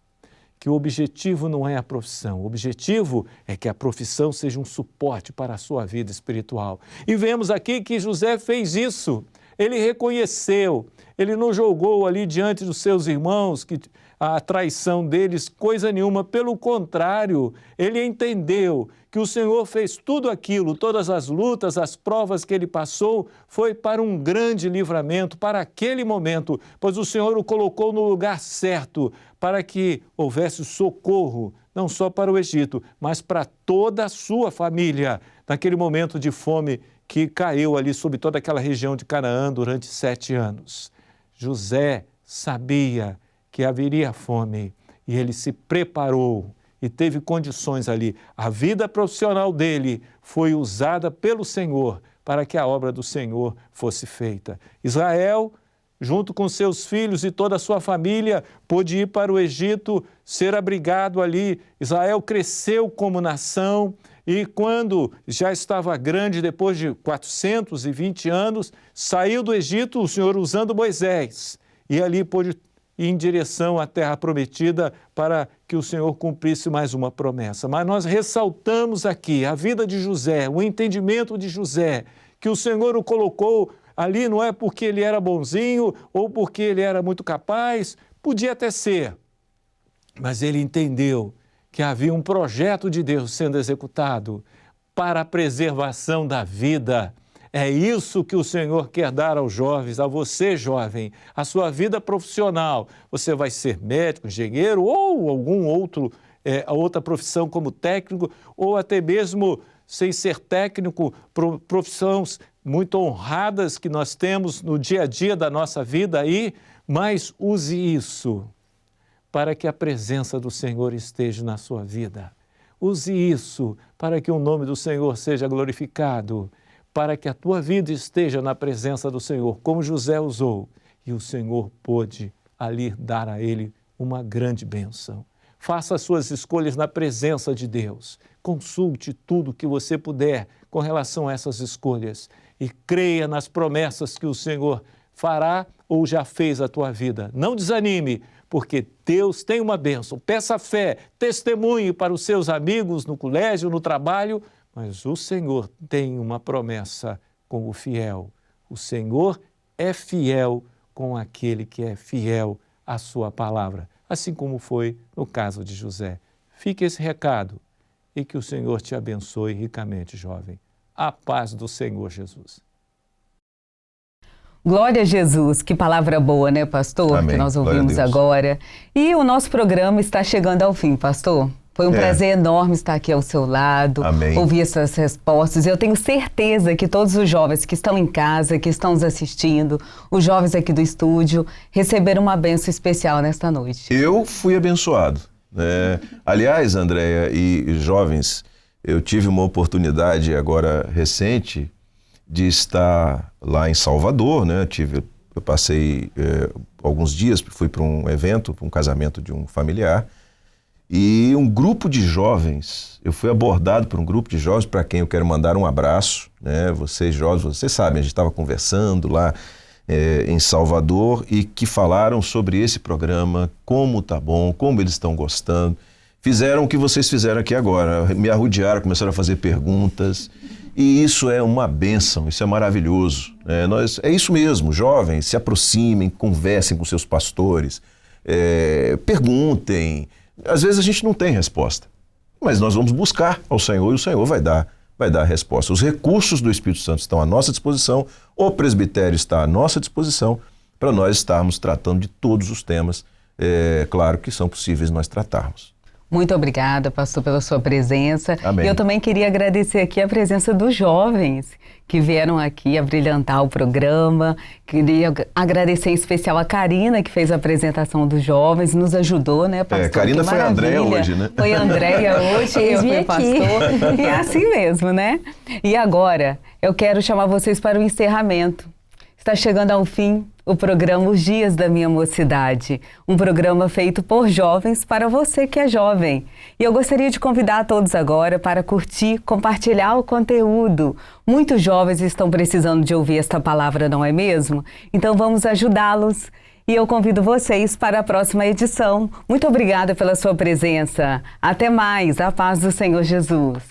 que o objetivo não é a profissão, o objetivo é que a profissão seja um suporte para a sua vida espiritual. E vemos aqui que José fez isso, ele reconheceu, ele não jogou ali diante dos seus irmãos que a traição deles, coisa nenhuma, pelo contrário, ele entendeu que o Senhor fez tudo aquilo, todas as lutas, as provas que ele passou, foi para um grande livramento, para aquele momento, pois o Senhor o colocou no lugar certo, para que houvesse socorro, não só para o Egito, mas para toda a sua família, naquele momento de fome que caiu ali sobre toda aquela região de Canaã durante 7 anos. José sabia que haveria fome e ele se preparou e teve condições ali. A vida profissional dele foi usada pelo Senhor para que a obra do Senhor fosse feita. Israel, junto com seus filhos e toda a sua família, pôde ir para o Egito, ser abrigado ali. Israel cresceu como nação e quando já estava grande, depois de 420 anos, saiu do Egito, o Senhor usando Moisés, e ali pôde ir em direção à terra prometida para que o Senhor cumprisse mais uma promessa. Mas nós ressaltamos aqui a vida de José, o entendimento de José, que o Senhor o colocou ali não é porque ele era bonzinho ou porque ele era muito capaz, podia até ser, mas ele entendeu que havia um projeto de Deus sendo executado para a preservação da vida. É isso que o Senhor quer dar aos jovens, a você, jovem, a sua vida profissional. Você vai ser médico, engenheiro ou algum outro, outra profissão como técnico, ou até mesmo sem ser técnico, profissões muito honradas que nós temos no dia a dia da nossa vida aí, mas use isso para que a presença do Senhor esteja na sua vida. Use isso para que o nome do Senhor seja glorificado, para que a tua vida esteja na presença do Senhor, como José usou, e o Senhor pôde ali dar a ele uma grande bênção. Faça as suas escolhas na presença de Deus. Consulte tudo que você puder com relação a essas escolhas e creia nas promessas que o Senhor fará ou já fez à tua vida. Não desanime, porque Deus tem uma bênção. Peça fé, testemunhe para os seus amigos no colégio, no trabalho, mas o Senhor tem uma promessa com o fiel. O Senhor é fiel com aquele que é fiel à sua palavra, assim como foi no caso de José. Fique esse recado e que o Senhor te abençoe ricamente, jovem. A paz do Senhor Jesus. Glória a Jesus, que palavra boa, né, pastor? Amém. Que nós ouvimos agora. E o nosso programa está chegando ao fim, pastor. Foi um prazer enorme estar aqui ao seu lado, ouvir essas respostas. Eu tenho certeza que todos os jovens que estão em casa, que estão nos assistindo, os jovens aqui do estúdio, receberam uma bênção especial nesta noite. Eu fui abençoado. Aliás, Andréia e jovens, eu tive uma oportunidade agora recente de estar lá em Salvador, né? Eu passei alguns dias, fui para um evento, para um casamento de um familiar, e um grupo de jovens, eu fui abordado por um grupo de jovens para quem eu quero mandar um abraço, né? Vocês jovens, vocês sabem, a gente estava conversando lá em Salvador e que falaram sobre esse programa, como tá bom, como eles estão gostando. Fizeram o que vocês fizeram aqui agora, me arrodearam, começaram a fazer perguntas. E isso é uma bênção, isso é maravilhoso. É isso mesmo, jovens, se aproximem, conversem com seus pastores, perguntem. Às vezes a gente não tem resposta, mas nós vamos buscar ao Senhor e o Senhor vai dar a resposta. Os recursos do Espírito Santo estão à nossa disposição, o presbitério está à nossa disposição para nós estarmos tratando de todos os temas, claro que são possíveis nós tratarmos. Muito obrigada, pastor, pela sua presença. Amém. E eu também queria agradecer aqui a presença dos jovens que vieram aqui abrilhantar o programa. Queria agradecer em especial a Karina, que fez a apresentação dos jovens, nos ajudou, né, pastor? Karina foi a Andréia hoje, né? Foi a Andréia hoje, eu fui pastor. E é assim mesmo, né? E agora, eu quero chamar vocês para o encerramento. Está chegando ao fim o programa Os Dias da Minha Mocidade, um programa feito por jovens para você que é jovem. E eu gostaria de convidar a todos agora para curtir, compartilhar o conteúdo. Muitos jovens estão precisando de ouvir esta palavra, não é mesmo? Então vamos ajudá-los. E eu convido vocês para a próxima edição. Muito obrigada pela sua presença. Até mais. A paz do Senhor Jesus.